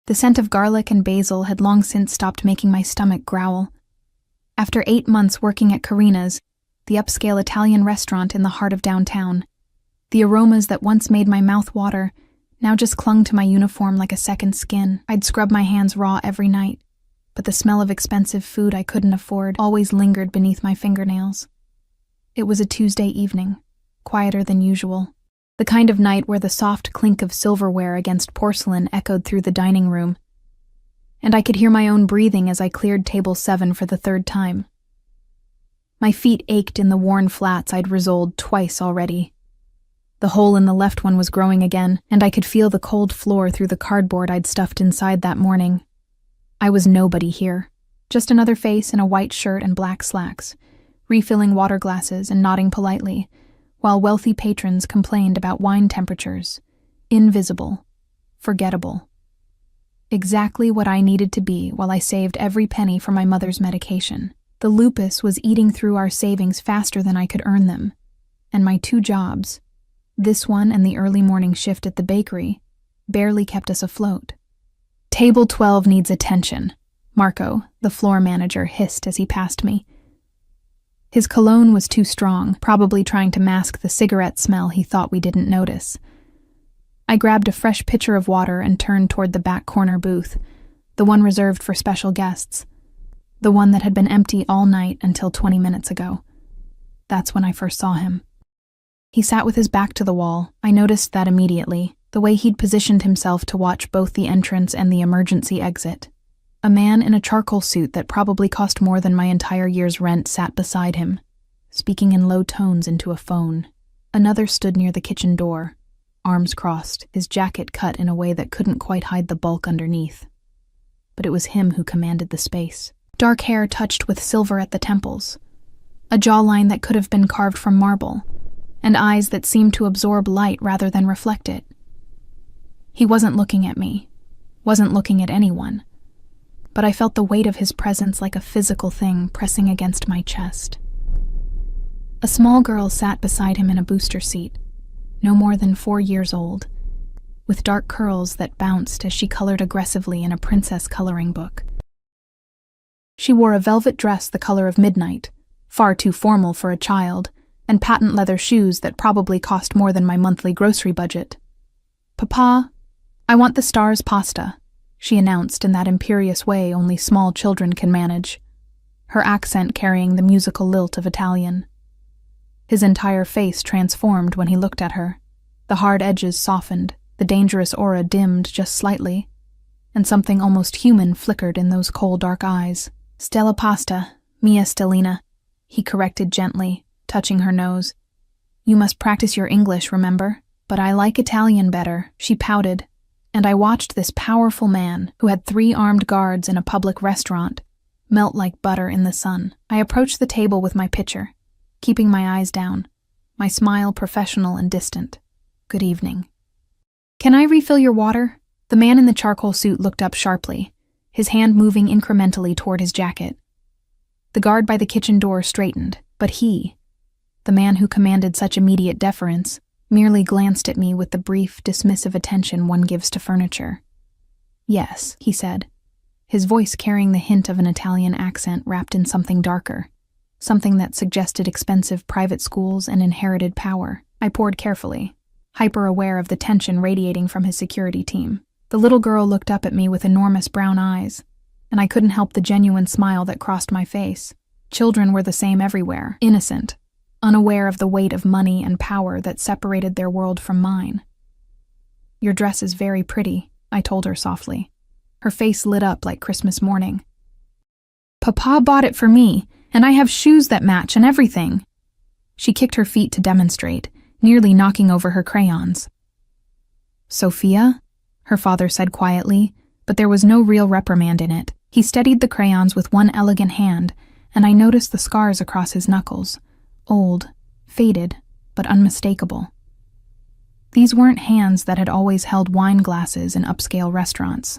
The scent of garlic and basil had long since stopped making my stomach growl. After 8 months working at Carina's, the upscale Italian restaurant in the heart of downtown, the aromas that once made my mouth water now just clung to my uniform like a second skin. I'd scrub my hands raw every night, but the smell of expensive food I couldn't afford always lingered beneath my fingernails. It was a Tuesday evening, quieter than usual, the kind of night where the soft clink of silverware against porcelain echoed through the dining room, and I could hear my own breathing as I cleared table 7 for the 3rd time. My feet ached in the worn flats I'd resoled twice already. The hole in the left one was growing again, and I could feel the cold floor through the cardboard I'd stuffed inside that morning. I was nobody here, just another face in a white shirt and black slacks, refilling water glasses and nodding politely, while wealthy patrons complained about wine temperatures. Invisible. Forgettable. Exactly what I needed to be while I saved every penny for my mother's medication. The lupus was eating through our savings faster than I could earn them, and my 2 jobs, this one and the early morning shift at the bakery, barely kept us afloat. "Table 12 needs attention," Marco, the floor manager, hissed as he passed me. His cologne was too strong, probably trying to mask the cigarette smell he thought we didn't notice. I grabbed a fresh pitcher of water and turned toward the back corner booth, the one reserved for special guests, the one that had been empty all night until 20 minutes ago. That's when I first saw him. He sat with his back to the wall. I noticed that immediately, the way he'd positioned himself to watch both the entrance and the emergency exit. A man in a charcoal suit that probably cost more than my entire year's rent sat beside him, speaking in low tones into a phone. Another stood near the kitchen door, arms crossed, his jacket cut in a way that couldn't quite hide the bulk underneath. But it was him who commanded the space. Dark hair touched with silver at the temples, a jawline that could have been carved from marble, and eyes that seemed to absorb light rather than reflect it. He wasn't looking at me, wasn't looking at anyone, but I felt the weight of his presence like a physical thing pressing against my chest. A small girl sat beside him in a booster seat, no more than 4 years old, with dark curls that bounced as she colored aggressively in a princess coloring book. She wore a velvet dress the color of midnight, far too formal for a child, and patent leather shoes that probably cost more than my monthly grocery budget. "Papa, I want the stars pasta," she announced in that imperious way only small children can manage, her accent carrying the musical lilt of Italian. His entire face transformed when he looked at her. The hard edges softened, the dangerous aura dimmed just slightly, and something almost human flickered in those cold dark eyes. "Stella pasta, mia stellina," he corrected gently, touching her nose. "You must practice your English, remember? But I like Italian better," she pouted, and I watched this powerful man, who had 3 armed guards in a public restaurant, melt like butter in the sun. I approached the table with my pitcher, keeping my eyes down, my smile professional and distant. "Good evening." "Can I refill your water?" The man in the charcoal suit looked up sharply, his hand moving incrementally toward his jacket. The guard by the kitchen door straightened, but he, the man who commanded such immediate deference, merely glanced at me with the brief, dismissive attention one gives to furniture. "Yes," he said, his voice carrying the hint of an Italian accent wrapped in something darker, something that suggested expensive private schools and inherited power. I poured carefully, hyper-aware of the tension radiating from his security team. The little girl looked up at me with enormous brown eyes, and I couldn't help the genuine smile that crossed my face. Children were the same everywhere, innocent, unaware of the weight of money and power that separated their world from mine. "Your dress is very pretty," I told her softly. Her face lit up like Christmas morning. "Papa bought it for me, and I have shoes that match and everything." She kicked her feet to demonstrate, nearly knocking over her crayons. "Sophia?" her father said quietly, but there was no real reprimand in it. He steadied the crayons with one elegant hand, and I noticed the scars across his knuckles. Old, faded, but unmistakable. These weren't hands that had always held wine glasses in upscale restaurants.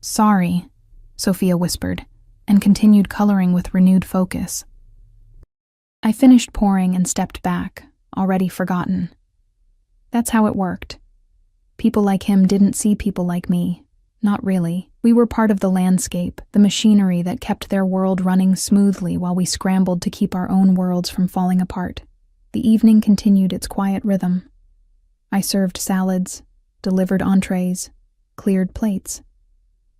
"Sorry," Sophia whispered, and continued coloring with renewed focus. I finished pouring and stepped back, already forgotten. That's how it worked. People like him didn't see people like me, Not really. We were part of the landscape, the machinery that kept their world running smoothly while we scrambled to keep our own worlds from falling apart. The evening continued its quiet rhythm. I served salads, delivered entrees, cleared plates.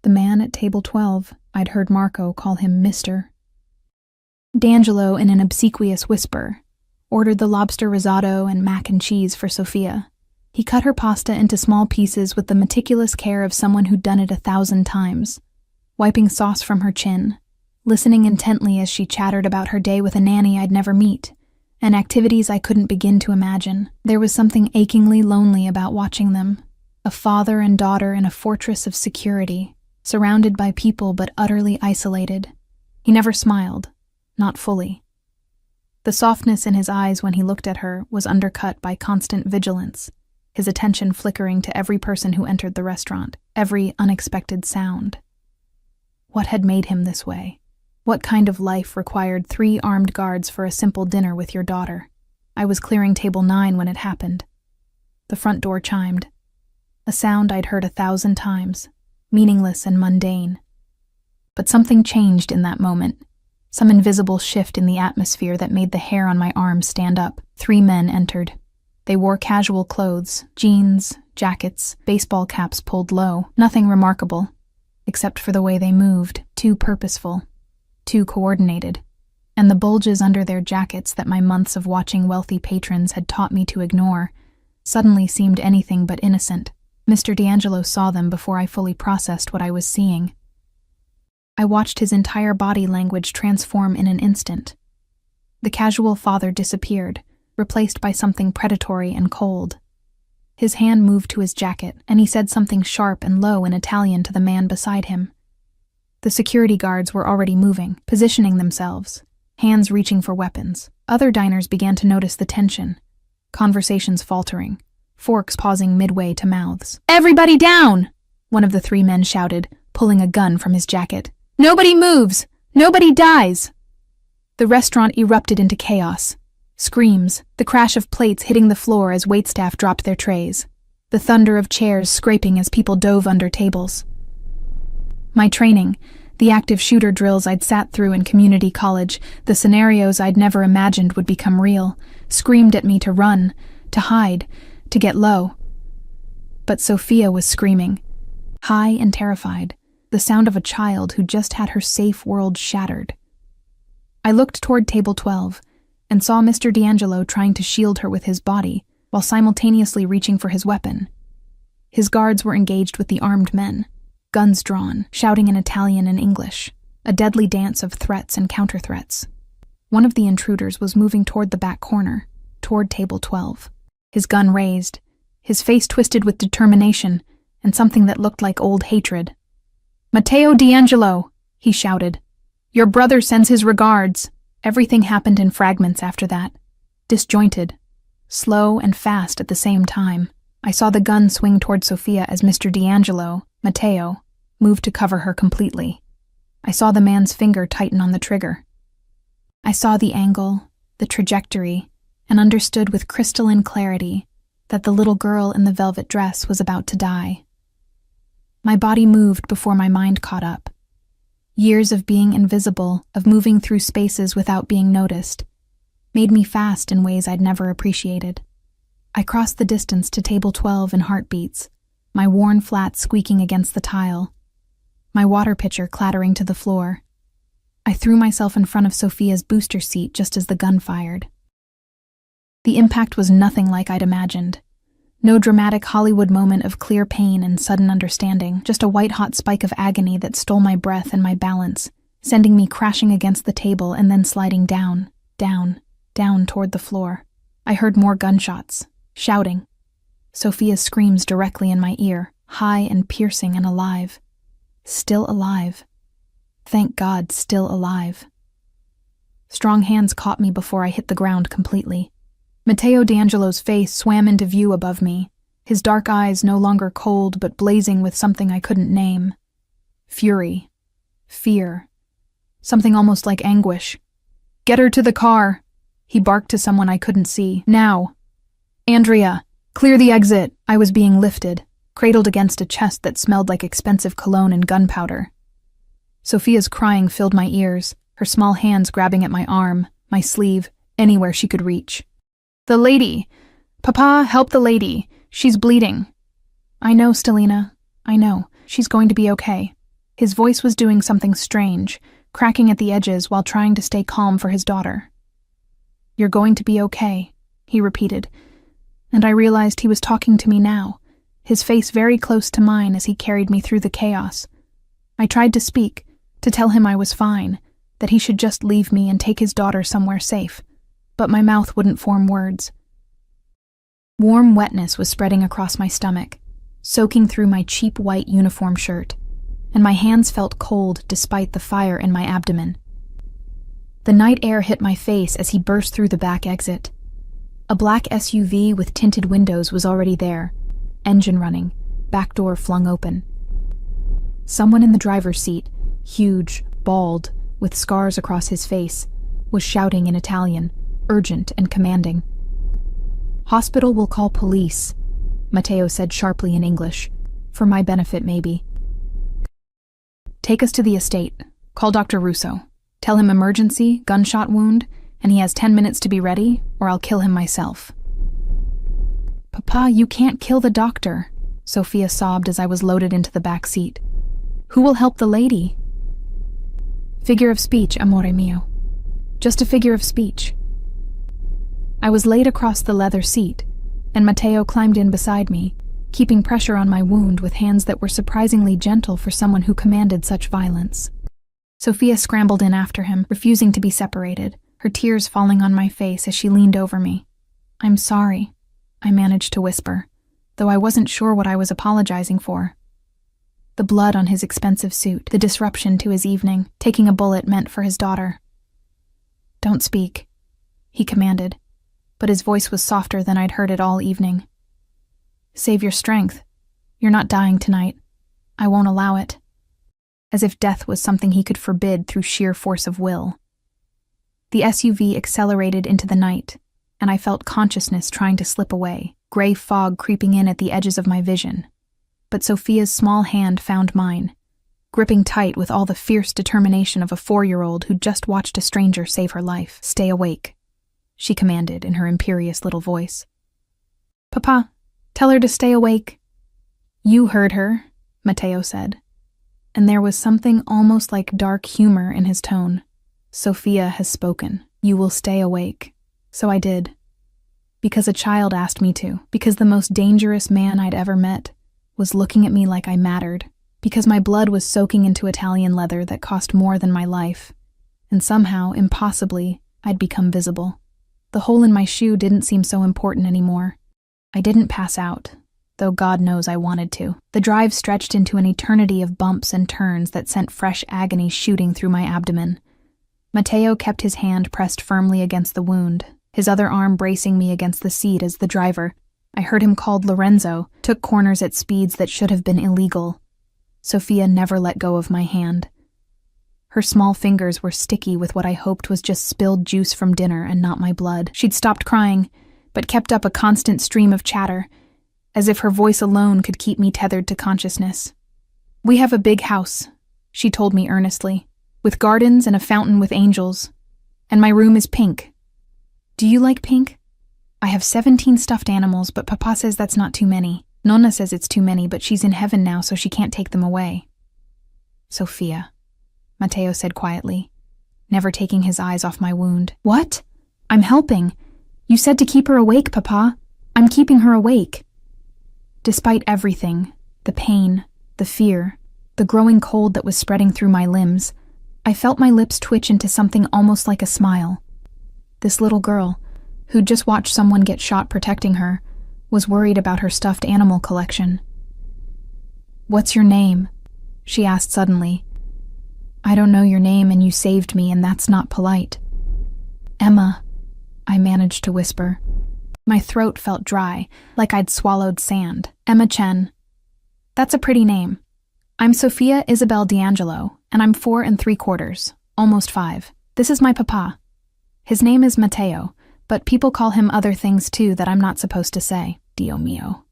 The man at table 12, I'd heard Marco call him Mr. D'Angelo, in an obsequious whisper, ordered the lobster risotto and mac and cheese for Sophia. He cut her pasta into small pieces with the meticulous care of someone who'd done it 1,000 times, wiping sauce from her chin, listening intently as she chattered about her day with a nanny I'd never meet, and activities I couldn't begin to imagine. There was something achingly lonely about watching them, a father and daughter in a fortress of security, surrounded by people but utterly isolated. He never smiled, not fully. The softness in his eyes when he looked at her was undercut by constant vigilance, his attention flickering to every person who entered the restaurant, every unexpected sound. What had made him this way? What kind of life required 3 armed guards for a simple dinner with your daughter? I was clearing table 9 when it happened. The front door chimed. A sound I'd heard 1,000 times, meaningless and mundane. But something changed in that moment, some invisible shift in the atmosphere that made the hair on my arms stand up. 3 men entered. They wore casual clothes, jeans, jackets, baseball caps pulled low, nothing remarkable, except for the way they moved, too purposeful, too coordinated, and the bulges under their jackets that my months of watching wealthy patrons had taught me to ignore suddenly seemed anything but innocent. Mr. D'Angelo saw them before I fully processed what I was seeing. I watched his entire body language transform in an instant. The casual father disappeared, replaced by something predatory and cold. His hand moved to his jacket, and he said something sharp and low in Italian to the man beside him. The security guards were already moving, positioning themselves, hands reaching for weapons. Other diners began to notice the tension, conversations faltering, forks pausing midway to mouths. "Everybody down!" one of the 3 men shouted, pulling a gun from his jacket. "Nobody moves! Nobody dies!" The restaurant erupted into chaos. Screams, the crash of plates hitting the floor as waitstaff dropped their trays, the thunder of chairs scraping as people dove under tables. My training, the active shooter drills I'd sat through in community college, the scenarios I'd never imagined would become real, screamed at me to run, to hide, to get low. But Sophia was screaming, high and terrified, the sound of a child who just had her safe world shattered. I looked toward table 12, and saw Mr. D'Angelo trying to shield her with his body, while simultaneously reaching for his weapon. His guards were engaged with the armed men, guns drawn, shouting in Italian and English, a deadly dance of threats and counter-threats. One of the intruders was moving toward the back corner, toward table 12, his gun raised, his face twisted with determination and something that looked like old hatred. "Matteo D'Angelo," he shouted. "Your brother sends his regards." Everything happened in fragments after that, disjointed, slow and fast at the same time. I saw the gun swing toward Sophia as Mr. D'Angelo, Matteo, moved to cover her completely. I saw the man's finger tighten on the trigger. I saw the angle, the trajectory, and understood with crystalline clarity that the little girl in the velvet dress was about to die. My body moved before my mind caught up. Years of being invisible, of moving through spaces without being noticed, made me fast in ways I'd never appreciated. I crossed the distance to table 12 in heartbeats, my worn flat squeaking against the tile, my water pitcher clattering to the floor. I threw myself in front of Sophia's booster seat just as the gun fired. The impact was nothing like I'd imagined. No dramatic Hollywood moment of clear pain and sudden understanding, just a white-hot spike of agony that stole my breath and my balance, sending me crashing against the table and then sliding down, down, down toward the floor. I heard more gunshots, shouting. Sophia's screams directly in my ear, high and piercing and alive. Still alive. Thank God, still alive. Strong hands caught me before I hit the ground completely. Matteo D'Angelo's face swam into view above me, his dark eyes no longer cold but blazing with something I couldn't name. Fury. Fear. Something almost like anguish. "Get her to the car," he barked to someone I couldn't see. "Now. Andrea, clear the exit." I was being lifted, cradled against a chest that smelled like expensive cologne and gunpowder. Sophia's crying filled my ears, her small hands grabbing at my arm, my sleeve, anywhere she could reach. "The lady! Papa, help the lady! She's bleeding!" "I know, Stelina. I know. She's going to be okay." His voice was doing something strange, cracking at the edges while trying to stay calm for his daughter. "You're going to be okay," he repeated, and I realized he was talking to me now, his face very close to mine as he carried me through the chaos. I tried to speak, to tell him I was fine, that he should just leave me and take his daughter somewhere safe, but my mouth wouldn't form words. Warm wetness was spreading across my stomach, soaking through my cheap white uniform shirt, and my hands felt cold despite the fire in my abdomen. The night air hit my face as he burst through the back exit. A black SUV with tinted windows was already there, engine running, back door flung open. Someone in the driver's seat, huge, bald, with scars across his face, was shouting in Italian, urgent and commanding. "Hospital will call police," Matteo said sharply in English, "for my benefit maybe. Take us to the estate. Call Dr. Russo. Tell him emergency, gunshot wound, and he has 10 minutes to be ready, or I'll kill him myself." "Papa, you can't kill the doctor," Sophia sobbed as I was loaded into the back seat. "Who will help the lady?" "Figure of speech, amore mio. Just a figure of speech." I was laid across the leather seat, and Matteo climbed in beside me, keeping pressure on my wound with hands that were surprisingly gentle for someone who commanded such violence. Sophia scrambled in after him, refusing to be separated, her tears falling on my face as she leaned over me. "I'm sorry," I managed to whisper, though I wasn't sure what I was apologizing for. The blood on his expensive suit, the disruption to his evening, taking a bullet meant for his daughter. "Don't speak," he commanded, but his voice was softer than I'd heard it all evening. "Save your strength. You're not dying tonight. I won't allow it." As if death was something he could forbid through sheer force of will. The SUV accelerated into the night, and I felt consciousness trying to slip away, gray fog creeping in at the edges of my vision. But Sophia's small hand found mine, gripping tight with all the fierce determination of a 4-year-old who just watched a stranger save her life. "Stay awake," she commanded in her imperious little voice. "Papa, tell her to stay awake." "You heard her," Matteo said, and there was something almost like dark humor in his tone. "Sophia has spoken. You will stay awake." So I did. Because a child asked me to. Because the most dangerous man I'd ever met was looking at me like I mattered. Because my blood was soaking into Italian leather that cost more than my life. And somehow, impossibly, I'd become visible. The hole in my shoe didn't seem so important anymore. I didn't pass out, though God knows I wanted to. The drive stretched into an eternity of bumps and turns that sent fresh agony shooting through my abdomen. Matteo kept his hand pressed firmly against the wound, his other arm bracing me against the seat as the driver, I heard him called Lorenzo, took corners at speeds that should have been illegal. Sophia never let go of my hand. Her small fingers were sticky with what I hoped was just spilled juice from dinner and not my blood. She'd stopped crying, but kept up a constant stream of chatter, as if her voice alone could keep me tethered to consciousness. "We have a big house," she told me earnestly, "with gardens and a fountain with angels. And my room is pink. Do you like pink? I have 17 stuffed animals, but Papa says that's not too many. Nonna says it's too many, but she's in heaven now, so she can't take them away." "Sophia," Matteo said quietly, never taking his eyes off my wound. "What? I'm helping. You said to keep her awake, Papa. I'm keeping her awake." Despite everything, the pain, the fear, the growing cold that was spreading through my limbs, I felt my lips twitch into something almost like a smile. This little girl, who'd just watched someone get shot protecting her, was worried about her stuffed animal collection. "What's your name?" she asked suddenly. "I don't know your name and you saved me, and that's not polite." "Emma," I managed to whisper. My throat felt dry, like I'd swallowed sand. "Emma Chen. That's a pretty name. I'm Sophia Isabel D'Angelo, and I'm 4 3/4, almost 5. This is my papa. His name is Matteo, but people call him other things too that I'm not supposed to say." "Dio mio,"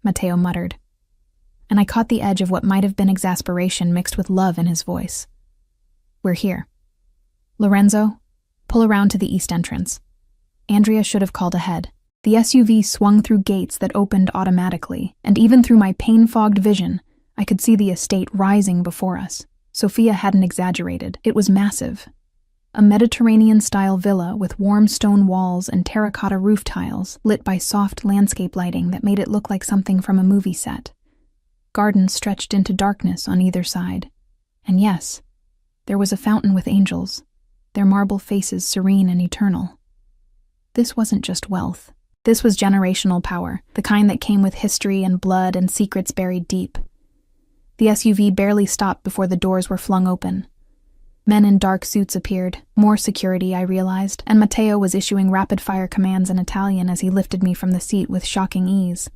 Matteo muttered. and I caught the edge of what might have been exasperation mixed with love in his voice. "We're here. Lorenzo, pull around to the east entrance." Andrea should have called ahead. The SUV swung through gates that opened automatically, and even through my pain-fogged vision, I could see the estate rising before us. Sophia hadn't exaggerated. It was massive. A Mediterranean-style villa with warm stone walls and terracotta roof tiles lit by soft landscape lighting that made it look like something from a movie set. Gardens stretched into darkness on either side. And yes, there was a fountain with angels, their marble faces serene and eternal. This wasn't just wealth. This was generational power, the kind that came with history and blood and secrets buried deep. The SUV barely stopped before the doors were flung open. Men in dark suits appeared, more security, I realized, and Matteo was issuing rapid-fire commands in Italian as he lifted me from the seat with shocking ease.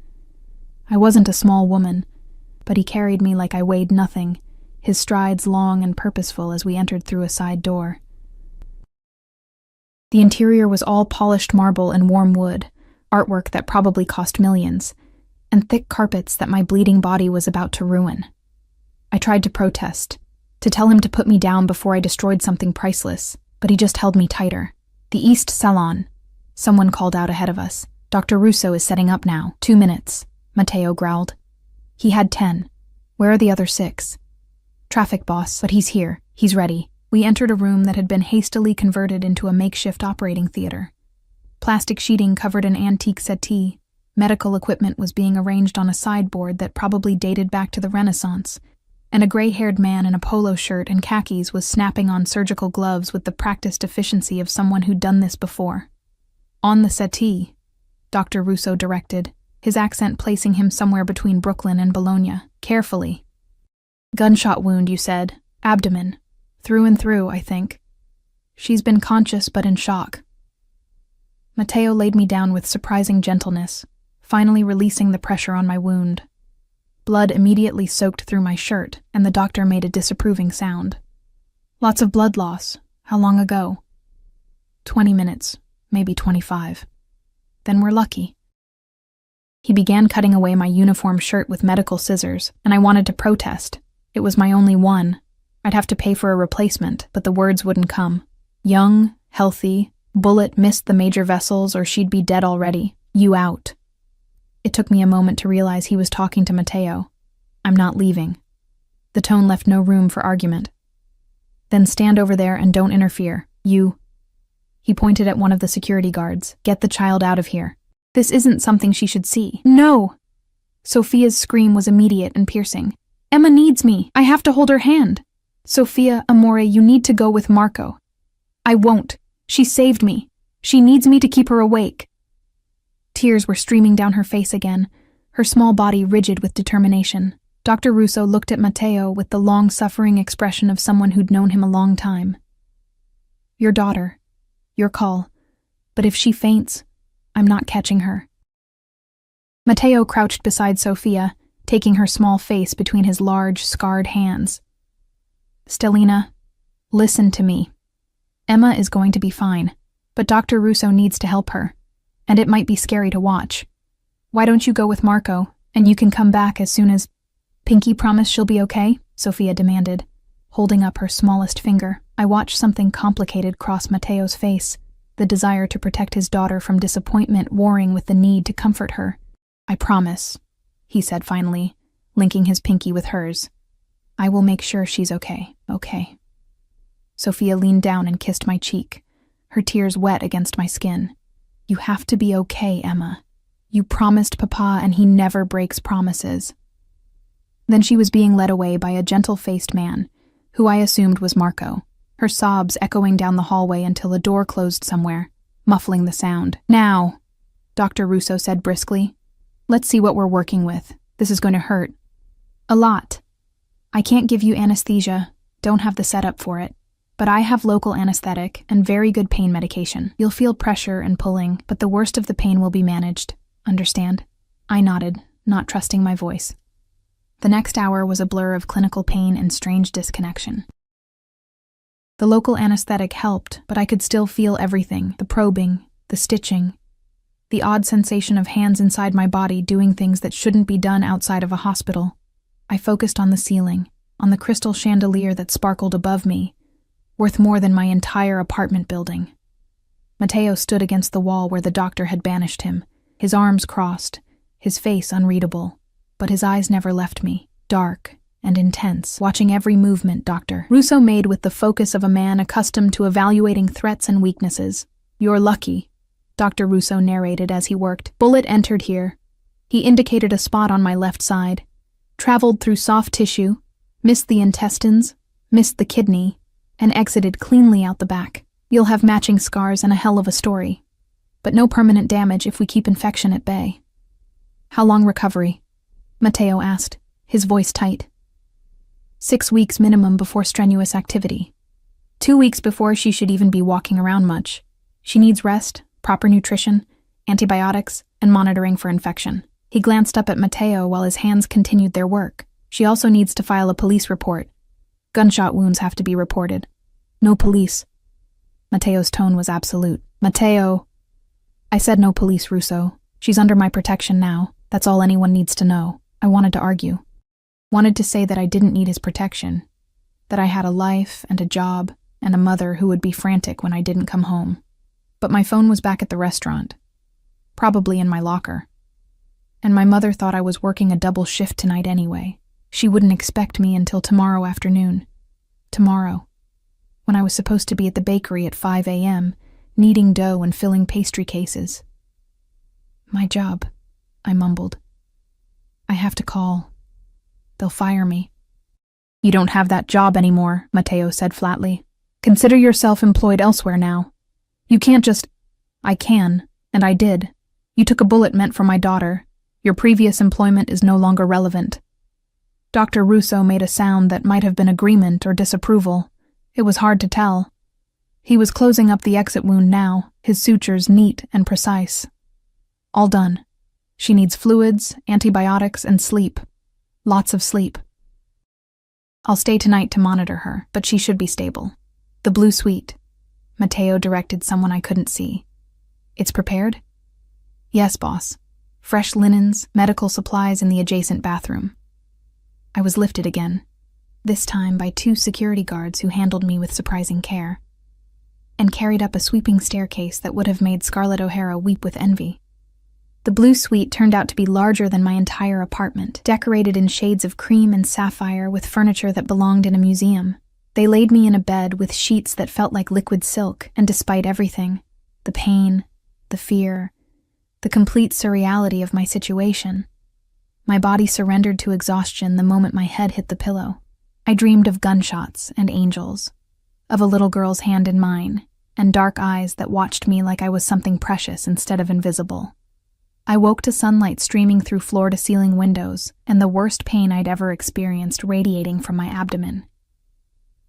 I wasn't a small woman, but he carried me like I weighed nothing, his strides long and purposeful as we entered through a side door. The interior was all polished marble and warm wood, artwork that probably cost millions, and thick carpets that my bleeding body was about to ruin. I tried to protest, to tell him to put me down before I destroyed something priceless, but he just held me tighter. "The East Salon," someone called out ahead of us. "Dr. Russo is setting up now. 2 minutes, Matteo growled. He had 10. Where are the other 6? "Traffic boss, but he's here. He's ready." We entered a room that had been hastily converted into a makeshift operating theater. Plastic sheeting covered an antique settee. Medical equipment was being arranged on a sideboard that probably dated back to the Renaissance, and a gray-haired man in a polo shirt and khakis was snapping on surgical gloves with the practiced efficiency of someone who'd done this before. "On the settee," Dr. Russo directed, his accent placing him somewhere between Brooklyn and Bologna. "Carefully." "Gunshot wound, you said. Abdomen. Through and through, I think. She's been conscious but in shock." Matteo laid me down with surprising gentleness, finally releasing the pressure on my wound. Blood immediately soaked through my shirt, and the doctor made a disapproving sound. "Lots of blood loss. How long ago?" 20 minutes, maybe 25. "Then we're lucky." He began cutting away my uniform shirt with medical scissors, and I wanted to protest. It was my only one. I'd have to pay for a replacement, but the words wouldn't come. Young, healthy, bullet missed the major vessels or she'd be dead already. You out. It took me a moment to realize he was talking to Matteo. "I'm not leaving." The tone left no room for argument. "Then stand over there and don't interfere. You." He pointed at one of the security guards. "Get the child out of here. This isn't something she should see." "No!" Sophia's scream was immediate and piercing. "Emma needs me. I have to hold her hand." "Sophia, amore, you need to go with Marco." "I won't. She saved me. She needs me to keep her awake." Tears were streaming down her face again, her small body rigid with determination. Dr. Russo looked at Matteo with the long-suffering expression of someone who'd known him a long time. "Your daughter. Your call. But if she faints, I'm not catching her." Matteo crouched beside Sophia, taking her small face between his large, scarred hands. "Stellina, listen to me. Emma is going to be fine, but Dr. Russo needs to help her, and it might be scary to watch. Why don't you go with Marco, and you can come back as soon as—" "Pinky promise she'll be okay?" Sophia demanded, holding up her smallest finger. I watched something complicated cross Matteo's face, the desire to protect his daughter from disappointment warring with the need to comfort her. "I promise," he said finally, linking his pinky with hers. "I will make sure she's okay, okay." Sophia leaned down and kissed my cheek, her tears wet against my skin. "You have to be okay, Emma. You promised Papa and he never breaks promises." Then she was being led away by a gentle-faced man, who I assumed was Marco, her sobs echoing down the hallway until a door closed somewhere, muffling the sound. "Now," Dr. Russo said briskly. "Let's see what we're working with. This is going to hurt. A lot. I can't give you anesthesia, don't have the setup for it. But I have local anesthetic and very good pain medication. You'll feel pressure and pulling, but the worst of the pain will be managed. Understand?" I nodded, not trusting my voice. The next hour was a blur of clinical pain and strange disconnection. The local anesthetic helped, but I could still feel everything, the probing, the stitching, the odd sensation of hands inside my body doing things that shouldn't be done outside of a hospital. I focused on the ceiling, on the crystal chandelier that sparkled above me, worth more than my entire apartment building. Matteo stood against the wall where the doctor had banished him, his arms crossed, his face unreadable, but his eyes never left me, dark and intense, watching every movement Dr. Russo made with the focus of a man accustomed to evaluating threats and weaknesses. "You're lucky," Dr. Russo narrated as he worked. "Bullet entered here." He indicated a spot on my left side, traveled through soft tissue, missed the intestines, missed the kidney, and exited cleanly out the back. "You'll have matching scars and a hell of a story, but no permanent damage if we keep infection at bay." "How long recovery?" Matteo asked, his voice tight. 6 weeks minimum before strenuous activity. 2 weeks before she should even be walking around much. She needs rest, proper nutrition, antibiotics, and monitoring for infection. He glanced up at Matteo while his hands continued their work. "She also needs to file a police report. Gunshot wounds have to be reported." "No police." Matteo's tone was absolute. "Matteo." "I said no police, Russo. She's under my protection now. That's all anyone needs to know." I wanted to argue. Wanted to say that I didn't need his protection, that I had a life and a job and a mother who would be frantic when I didn't come home. But my phone was back at the restaurant, probably in my locker. And my mother thought I was working a double shift tonight anyway. She wouldn't expect me until tomorrow afternoon. Tomorrow, when I was supposed to be at the bakery at 5 a.m., kneading dough and filling pastry cases. "My job," I mumbled. "I have to call. They'll fire me." "You don't have that job anymore," Matteo said flatly. "Consider yourself employed elsewhere now. You can't just—" "I can, and I did. You took a bullet meant for my daughter. Your previous employment is no longer relevant." Dr. Russo made a sound that might have been agreement or disapproval. It was hard to tell. He was closing up the exit wound now, his sutures neat and precise. "All done. She needs fluids, antibiotics, and sleep. Lots of sleep. I'll stay tonight to monitor her, but she should be stable." "The blue suite." Matteo directed someone I couldn't see. "It's prepared?" "Yes, boss. Fresh linens, medical supplies in the adjacent bathroom." I was lifted again, this time by 2 security guards who handled me with surprising care, and carried up a sweeping staircase that would have made Scarlett O'Hara weep with envy. The blue suite turned out to be larger than my entire apartment, decorated in shades of cream and sapphire with furniture that belonged in a museum. They laid me in a bed with sheets that felt like liquid silk, and despite everything, the pain, the fear, the complete surreality of my situation, my body surrendered to exhaustion the moment my head hit the pillow. I dreamed of gunshots and angels, of a little girl's hand in mine, and dark eyes that watched me like I was something precious instead of invisible. I woke to sunlight streaming through floor-to-ceiling windows and the worst pain I'd ever experienced radiating from my abdomen.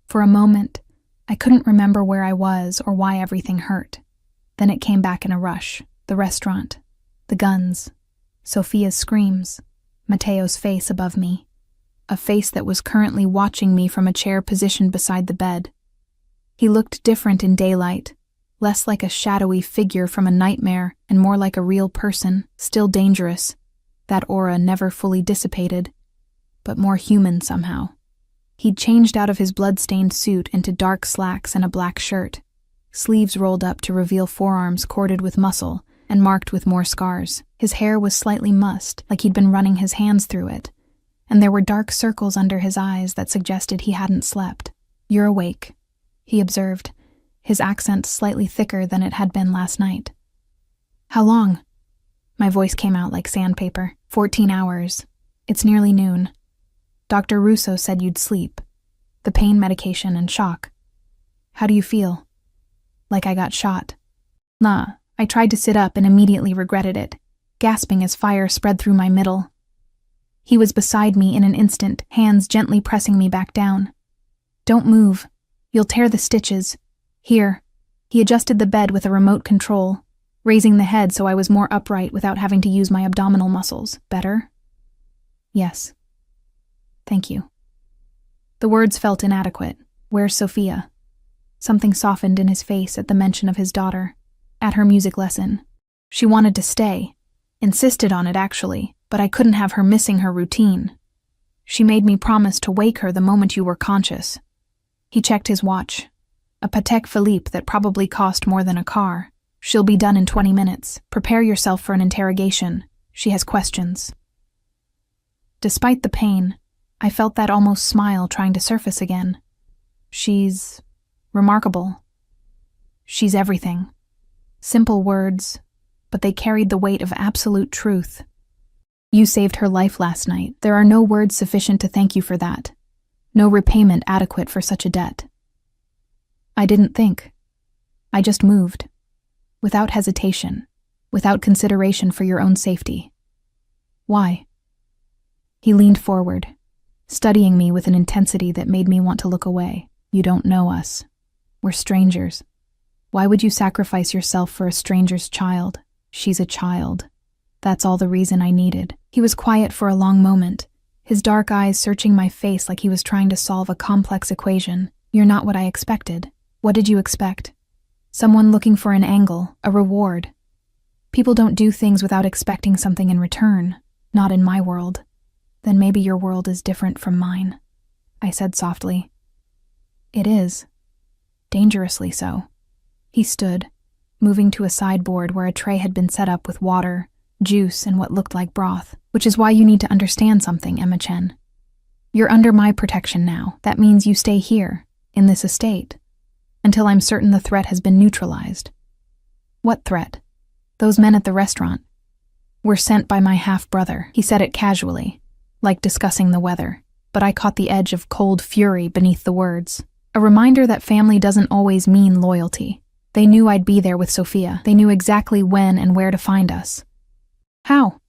For a moment, I couldn't remember where I was or why everything hurt. Then it came back in a rush. The restaurant, the guns, Sophia's screams, Matteo's face above me, a face that was currently watching me from a chair positioned beside the bed. He looked different in daylight, less like a shadowy figure from a nightmare and more like a real person, still dangerous. That aura never fully dissipated, but more human somehow. He'd changed out of his blood-stained suit into dark slacks and a black shirt, sleeves rolled up to reveal forearms corded with muscle and marked with more scars. His hair was slightly mussed, like he'd been running his hands through it, and there were dark circles under his eyes that suggested he hadn't slept. "You're awake," he observed, his accent slightly thicker than it had been last night. "How long?" My voice came out like sandpaper. 14 hours. It's nearly noon. Dr. Russo said you'd sleep. The pain medication and shock. How do you feel?" "Like I got shot." "Nah, I tried to sit up and immediately regretted it, gasping as fire spread through my middle." He was beside me in an instant, hands gently pressing me back down. "Don't move. You'll tear the stitches. Here." He adjusted the bed with a remote control, raising the head so I was more upright without having to use my abdominal muscles. "Better?" "Yes. Thank you." The words felt inadequate. "Where's Sophia?" Something softened in his face at the mention of his daughter, at her music lesson. She wanted to stay, insisted on it actually, but I couldn't have her missing her routine. She made me promise to wake her the moment you were conscious." He checked his watch. "A Patek Philippe that probably cost more than a car. She'll be done in 20 minutes. Prepare yourself for an interrogation. She has questions." Despite the pain, I felt that almost smile trying to surface again. "She's remarkable. She's everything." Simple words, but they carried the weight of absolute truth. "You saved her life last night. There are no words sufficient to thank you for that. No repayment adequate for such a debt." I didn't think. I just moved. Without hesitation, without consideration for your own safety. "Why?" He leaned forward, studying me with an intensity that made me want to look away. "You don't know us. We're strangers. Why would you sacrifice yourself for a stranger's child? She's a child. That's all the reason I needed." He was quiet for a long moment, his dark eyes searching my face like he was trying to solve a complex equation. "You're not what I expected." "What did you expect?" "Someone looking for an angle, a reward. People don't do things without expecting something in return. Not in my world." "Then maybe your world is different from mine," I said softly. "It is. Dangerously so." He stood, moving to a sideboard where a tray had been set up with water, juice, and what looked like broth. "Which is why you need to understand something, Emma Chen. You're under my protection now. That means you stay here, in this estate, until I'm certain the threat has been neutralized." "What threat?" "Those men at the restaurant were sent by my half-brother." He said it casually, like discussing the weather, but I caught the edge of cold fury beneath the words. A reminder that family doesn't always mean loyalty. They knew I'd be there with Sophia. They knew exactly when and where to find us. "How?"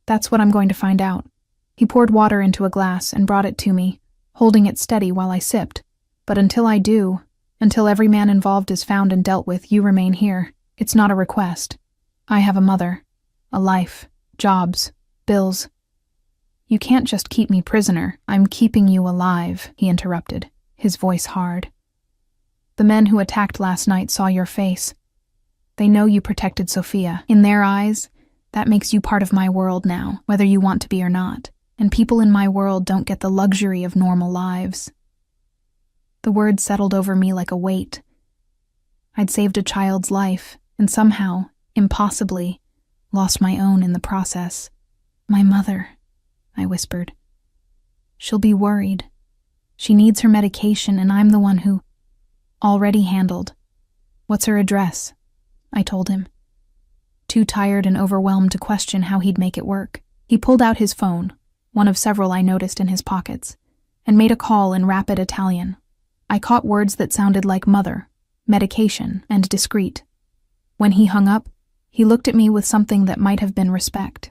"That's what I'm going to find out." He poured water into a glass and brought it to me, holding it steady while I sipped. "But until I do, until every man involved is found and dealt with, you remain here. It's not a request. I have a mother, a life, jobs, bills." "You can't just keep me prisoner." "I'm keeping you alive," he interrupted, his voice hard. "The men who attacked last night saw your face. They know you protected Sophia. In their eyes, that makes you part of my world now, whether you want to be or not. And people in my world don't get the luxury of normal lives." The words settled over me like a weight. I'd saved a child's life, and somehow, impossibly, lost my own in the process. "My mother," I whispered. "She'll be worried. She needs her medication, and I'm the one who—" "Already handled. What's her address?" I told him, too tired and overwhelmed to question how he'd make it work. He pulled out his phone, one of several I noticed in his pockets, and made a call in rapid Italian. I caught words that sounded like mother, medication, and discreet. When he hung up, he looked at me with something that might have been respect.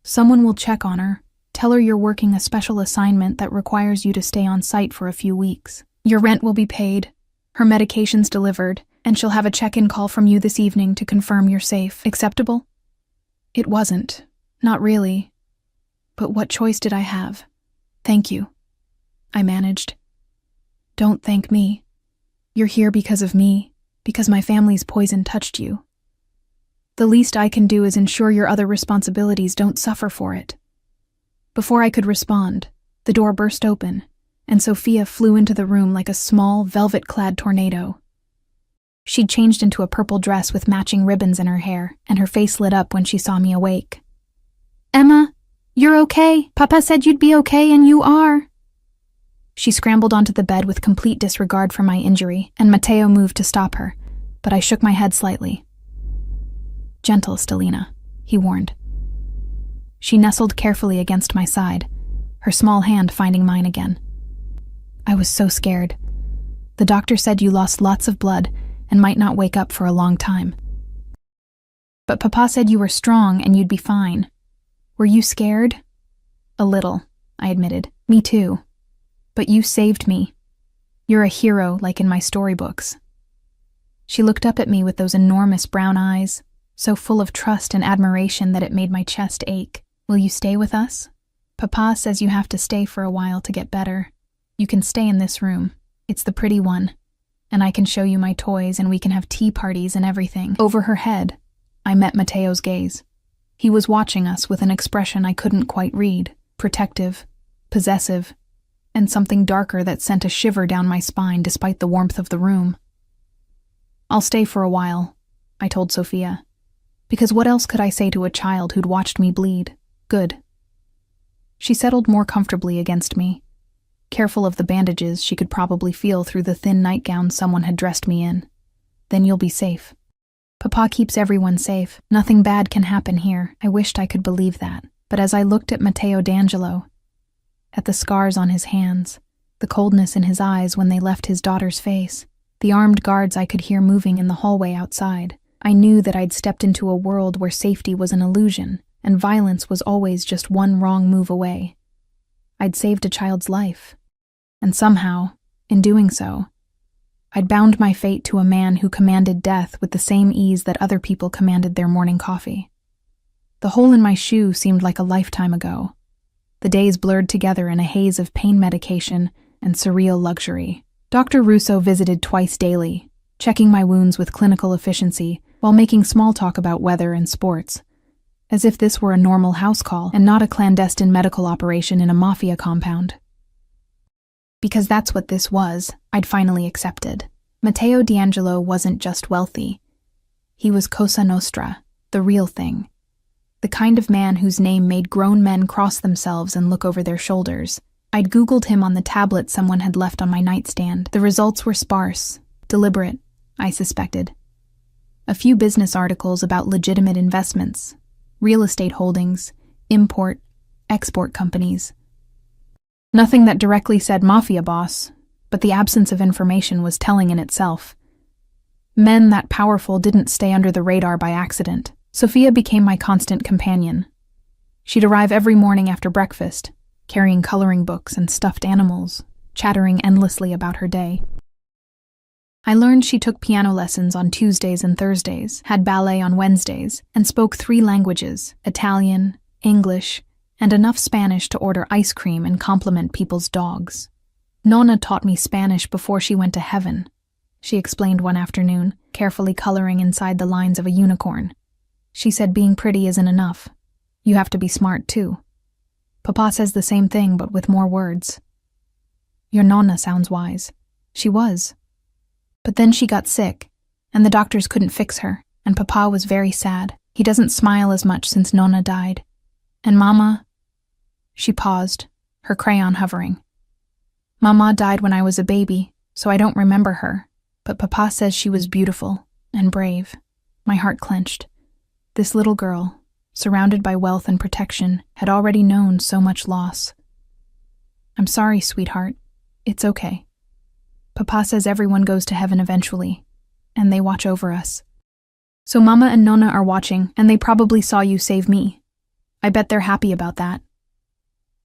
"Someone will check on her. Tell her you're working a special assignment that requires you to stay on site for a few weeks. Your rent will be paid, her medications delivered, and she'll have a check-in call from you this evening to confirm you're safe. Acceptable?" It wasn't. Not really. But what choice did I have? "Thank you," I managed. "Don't thank me. You're here because of me, because my family's poison touched you. The least I can do is ensure your other responsibilities don't suffer for it." Before I could respond, the door burst open, and Sophia flew into the room like a small, velvet-clad tornado. She'd changed into a purple dress with matching ribbons in her hair, and her face lit up when she saw me awake. "Emma, you're okay. Papa said you'd be okay, and you are." She scrambled onto the bed with complete disregard for my injury, and Matteo moved to stop her, but I shook my head slightly. "Gentle, Stelina," he warned. She nestled carefully against my side, her small hand finding mine again. "I was so scared. The doctor said you lost lots of blood and might not wake up for a long time. But Papa said you were strong and you'd be fine. Were you scared?" "A little," I admitted. "Me too. But you saved me. You're a hero like in my storybooks." She looked up at me with those enormous brown eyes, so full of trust and admiration that it made my chest ache. "Will you stay with us? Papa says you have to stay for a while to get better. You can stay in this room. It's the pretty one. And I can show you my toys and we can have tea parties and everything." Over her head, I met Matteo's gaze. He was watching us with an expression I couldn't quite read, protective, possessive, and something darker that sent a shiver down my spine despite the warmth of the room. "I'll stay for a while," I told Sophia, because what else could I say to a child who'd watched me bleed? Good. She settled more comfortably against me. Careful of the bandages she could probably feel through the thin nightgown someone had dressed me in. "Then you'll be safe. Papa keeps everyone safe. Nothing bad can happen here." I wished I could believe that, but as I looked at Matteo D'Angelo, at the scars on his hands, the coldness in his eyes when they left his daughter's face, the armed guards I could hear moving in the hallway outside, I knew that I'd stepped into a world where safety was an illusion and violence was always just one wrong move away. I'd saved a child's life, and somehow, in doing so, I'd bound my fate to a man who commanded death with the same ease that other people commanded their morning coffee. The hole in my shoe seemed like a lifetime ago. The days blurred together in a haze of pain medication and surreal luxury. Dr. Russo visited twice daily, checking my wounds with clinical efficiency while making small talk about weather and sports, as if this were a normal house call and not a clandestine medical operation in a Mafia compound. Because that's what this was, I'd finally accepted. Matteo D'Angelo wasn't just wealthy. He was Cosa Nostra, the real thing. The kind of man whose name made grown men cross themselves and look over their shoulders. I'd Googled him on the tablet someone had left on my nightstand. The results were sparse, deliberate, I suspected. A few business articles about legitimate investments, real estate holdings, import, export companies. Nothing that directly said Mafia boss, but the absence of information was telling in itself. Men that powerful didn't stay under the radar by accident. Sophia became my constant companion. She'd arrive every morning after breakfast, carrying coloring books and stuffed animals, chattering endlessly about her day. I learned she took piano lessons on Tuesdays and Thursdays, had ballet on Wednesdays, and spoke 3 languages, Italian, English, and enough Spanish to order ice cream and compliment people's dogs. "Nonna taught me Spanish before she went to heaven," she explained one afternoon, carefully coloring inside the lines of a unicorn. "She said being pretty isn't enough. You have to be smart too. Papa says the same thing but with more words." "Your Nonna sounds wise." She was. But then she got sick, and the doctors couldn't fix her, and Papa was very sad. He doesn't smile as much since Nonna died. And Mama... She paused, her crayon hovering. "Mama died when I was a baby, so I don't remember her, but Papa says she was beautiful and brave." My heart clenched. This little girl, surrounded by wealth and protection, had already known so much loss. "I'm sorry, sweetheart. It's okay. Papa says everyone goes to heaven eventually, and they watch over us. So Mama and Nonna are watching, and they probably saw you save me. I bet they're happy about that."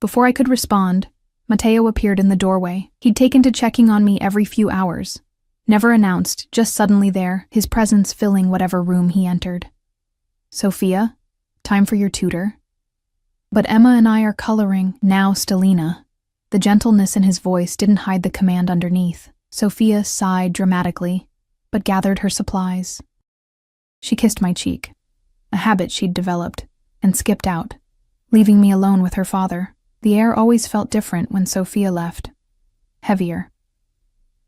Before I could respond, Matteo appeared in the doorway. He'd taken to checking on me every few hours. Never announced, just suddenly there, his presence filling whatever room he entered. "Sophia, time for your tutor." "But Emma and I are coloring, now Stellina." The gentleness in his voice didn't hide the command underneath. Sophia sighed dramatically, but gathered her supplies. She kissed my cheek, a habit she'd developed, and skipped out, leaving me alone with her father. The air always felt different when Sophia left. Heavier.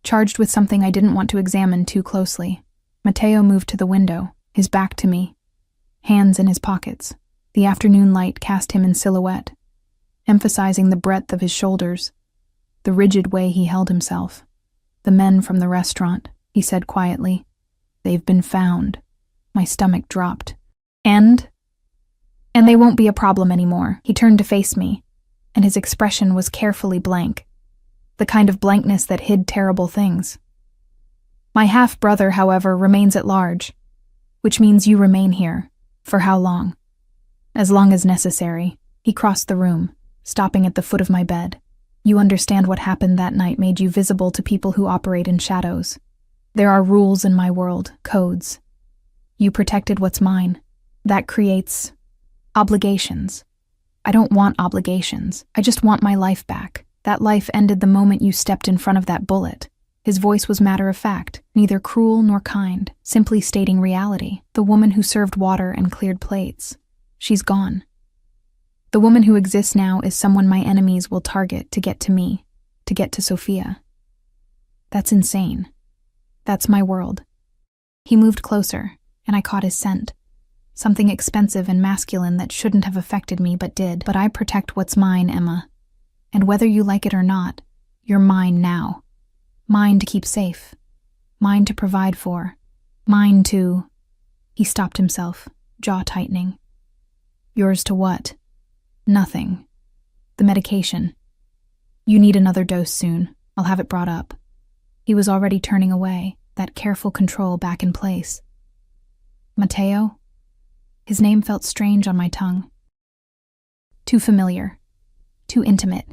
Charged with something I didn't want to examine too closely. Matteo moved to the window, his back to me, hands in his pockets. The afternoon light cast him in silhouette, emphasizing the breadth of his shoulders, the rigid way he held himself. "The men from the restaurant," he said quietly. "They've been found." My stomach dropped. And they won't be a problem anymore." He turned to face me, and his expression was carefully blank, the kind of blankness that hid terrible things. "My half-brother, however, remains at large, which means you remain here. For how long?" "As long as necessary." He crossed the room, stopping at the foot of my bed. "You understand what happened that night made you visible to people who operate in shadows. There are rules in my world, codes. You protected what's mine. That creates obligations. I don't want obligations. I just want my life back. That life ended the moment you stepped in front of that bullet." His voice was matter-of-fact, neither cruel nor kind, simply stating reality. "The woman who served water and cleared plates. She's gone." The woman who exists now is someone my enemies will target to get to me, to get to Sophia. That's insane. That's my world. He moved closer, and I caught his scent. Something expensive and masculine that shouldn't have affected me but did. But I protect what's mine, Emma. And whether you like it or not, you're mine now. Mine to keep safe. Mine to provide for. Mine to... He stopped himself, jaw tightening. Yours to what? Nothing. The medication. You need another dose soon. I'll have it brought up. He was already turning away, that careful control back in place. Matteo? His name felt strange on my tongue. Too familiar. Too intimate.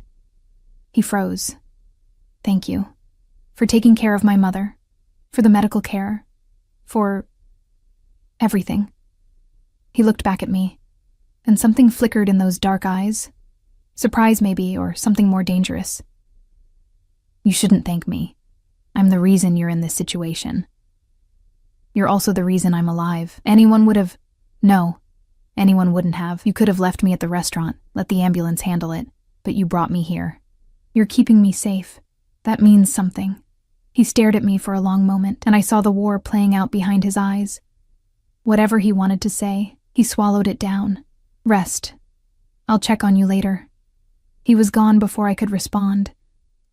He froze. Thank you. For taking care of my mother. For the medical care. For... everything. He looked back at me, and something flickered in those dark eyes. Surprise, maybe, or something more dangerous. You shouldn't thank me. I'm the reason you're in this situation. You're also the reason I'm alive. Anyone would have... No, anyone wouldn't have. You could have left me at the restaurant, let the ambulance handle it, but you brought me here. You're keeping me safe. That means something. He stared at me for a long moment, and I saw the war playing out behind his eyes. Whatever he wanted to say, he swallowed it down. Rest. I'll check on you later. He was gone before I could respond,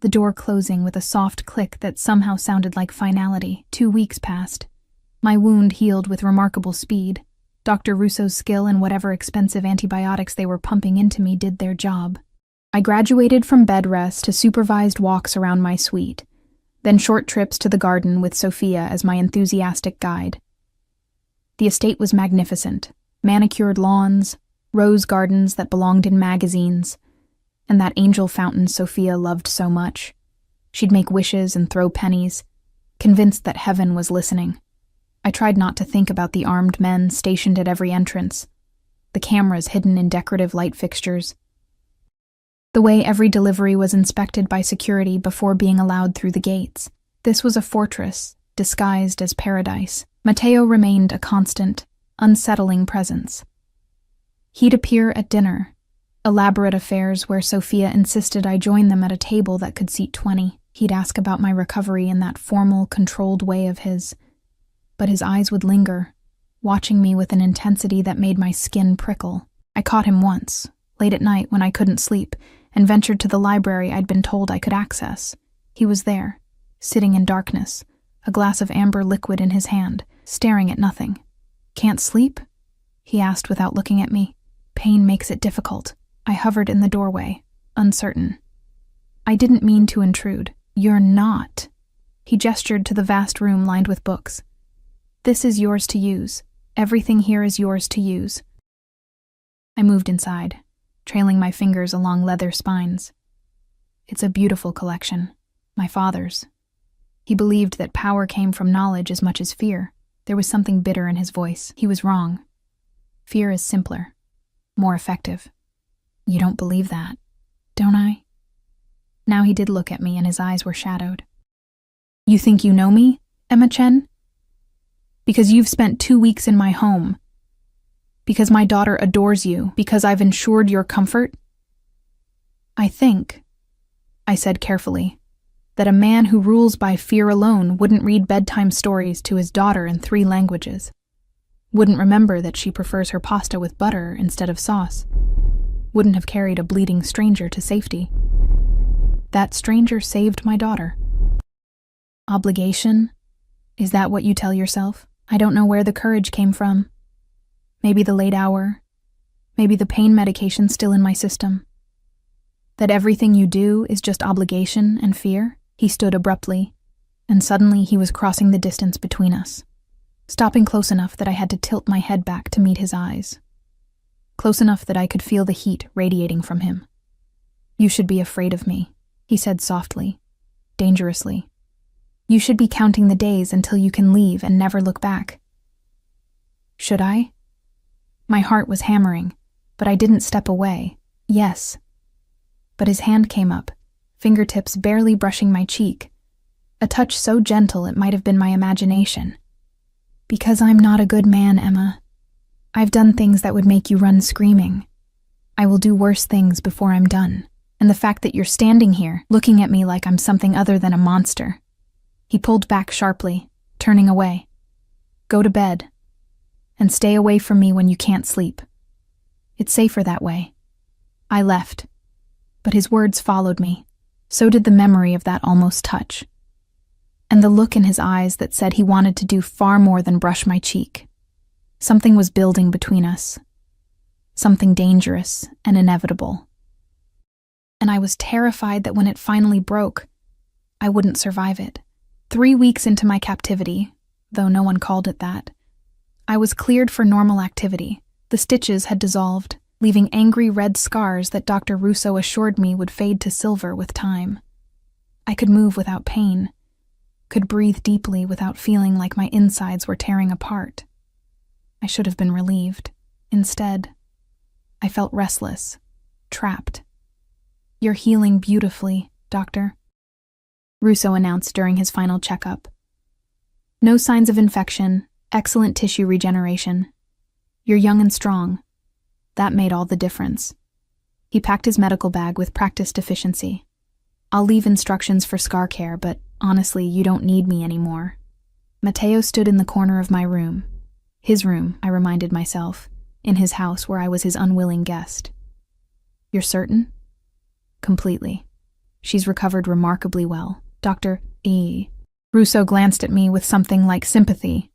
the door closing with a soft click that somehow sounded like finality. 2 weeks passed. My wound healed with remarkable speed. Dr. Russo's skill and whatever expensive antibiotics they were pumping into me did their job. I graduated from bed rest to supervised walks around my suite, then short trips to the garden with Sophia as my enthusiastic guide. The estate was magnificent. Manicured lawns, rose gardens that belonged in magazines, and that angel fountain Sophia loved so much. She'd make wishes and throw pennies, convinced that heaven was listening. I tried not to think about the armed men stationed at every entrance, the cameras hidden in decorative light fixtures, the way every delivery was inspected by security before being allowed through the gates. This was a fortress, disguised as paradise. Matteo remained a constant, unsettling presence. He'd appear at dinner, elaborate affairs where Sophia insisted I join them at a table that could seat 20. He'd ask about my recovery in that formal, controlled way of his, but his eyes would linger, watching me with an intensity that made my skin prickle. I caught him once, late at night when I couldn't sleep, and ventured to the library I'd been told I could access. He was there, sitting in darkness, a glass of amber liquid in his hand, staring at nothing. Can't sleep? He asked without looking at me. Pain makes it difficult. I hovered in the doorway, uncertain. I didn't mean to intrude. You're not. He gestured to the vast room lined with books. This is yours to use. Everything here is yours to use. I moved inside, trailing my fingers along leather spines. It's a beautiful collection. My father's. He believed that power came from knowledge as much as fear. There was something bitter in his voice. He was wrong. Fear is simpler, more effective. You don't believe that, don't I? Now he did look at me and his eyes were shadowed. You think you know me, Emma Chen? Because you've spent 2 weeks in my home. Because my daughter adores you. Because I've ensured your comfort. I think, I said carefully, that a man who rules by fear alone wouldn't read bedtime stories to his daughter in 3 languages, wouldn't remember that she prefers her pasta with butter instead of sauce, wouldn't have carried a bleeding stranger to safety. That stranger saved my daughter. Obligation? Is that what you tell yourself? I don't know where the courage came from. Maybe the late hour, maybe the pain medication still in my system. That everything you do is just obligation and fear? He stood abruptly, and suddenly he was crossing the distance between us, stopping close enough that I had to tilt my head back to meet his eyes, close enough that I could feel the heat radiating from him. You should be afraid of me, he said softly, dangerously. You should be counting the days until you can leave and never look back. Should I? My heart was hammering, but I didn't step away. Yes. But his hand came up, fingertips barely brushing my cheek, a touch so gentle it might have been my imagination. Because I'm not a good man, Emma. I've done things that would make you run screaming. I will do worse things before I'm done. And the fact that you're standing here, looking at me like I'm something other than a monster." He pulled back sharply, turning away. "Go to bed. And stay away from me when you can't sleep. It's safer that way." I left, but his words followed me. So did the memory of that almost touch. And the look in his eyes that said he wanted to do far more than brush my cheek. Something was building between us. Something dangerous and inevitable. And I was terrified that when it finally broke, I wouldn't survive it. 3 weeks into my captivity, though no one called it that, I was cleared for normal activity. The stitches had dissolved, leaving angry red scars that Dr. Russo assured me would fade to silver with time. I could move without pain, could breathe deeply without feeling like my insides were tearing apart. I should have been relieved. Instead, I felt restless, trapped. "You're healing beautifully, Doctor," Russo announced during his final checkup. "No signs of infection, excellent tissue regeneration. You're young and strong." That made all the difference. He packed his medical bag with practiced efficiency. "I'll leave instructions for scar care, but honestly, you don't need me anymore." Matteo stood in the corner of my room. His room, I reminded myself, in his house where I was his unwilling guest. "You're certain?" "Completely. She's recovered remarkably well. Dr. E." Russo glanced at me with something like sympathy,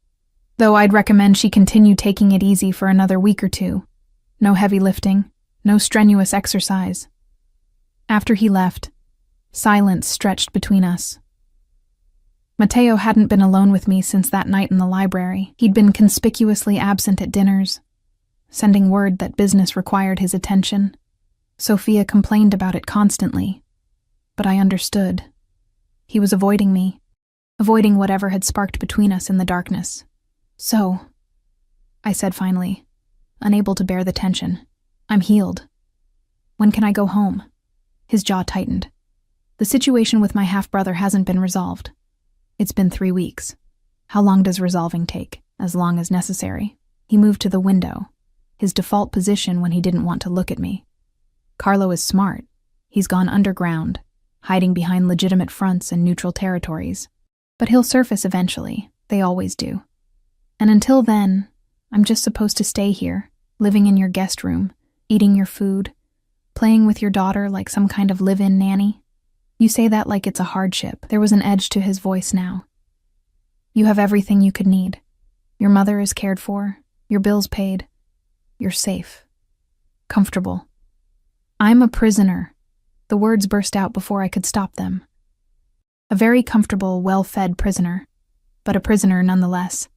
though I'd recommend she continue taking it easy for another week or two. No heavy lifting, no strenuous exercise. After he left, silence stretched between us. Matteo hadn't been alone with me since that night in the library. He'd been conspicuously absent at dinners, sending word that business required his attention. Sophia complained about it constantly, but I understood. He was avoiding me, avoiding whatever had sparked between us in the darkness. "So," I said finally, unable to bear the tension, "I'm healed. When can I go home?" His jaw tightened. "The situation with my half-brother hasn't been resolved. It's been 3 weeks. How long does resolving take? As long as necessary." He moved to the window, his default position when he didn't want to look at me. "Carlo is smart. He's gone underground, hiding behind legitimate fronts and neutral territories. But he'll surface eventually. They always do. And until then, I'm just supposed to stay here, living in your guest room, eating your food, playing with your daughter like some kind of live-in nanny. You say that like it's a hardship." There was an edge to his voice now. "You have everything you could need. Your mother is cared for, your bills paid. You're safe. Comfortable." "I'm a prisoner." The words burst out before I could stop them. "A very comfortable, well-fed prisoner, but a prisoner nonetheless.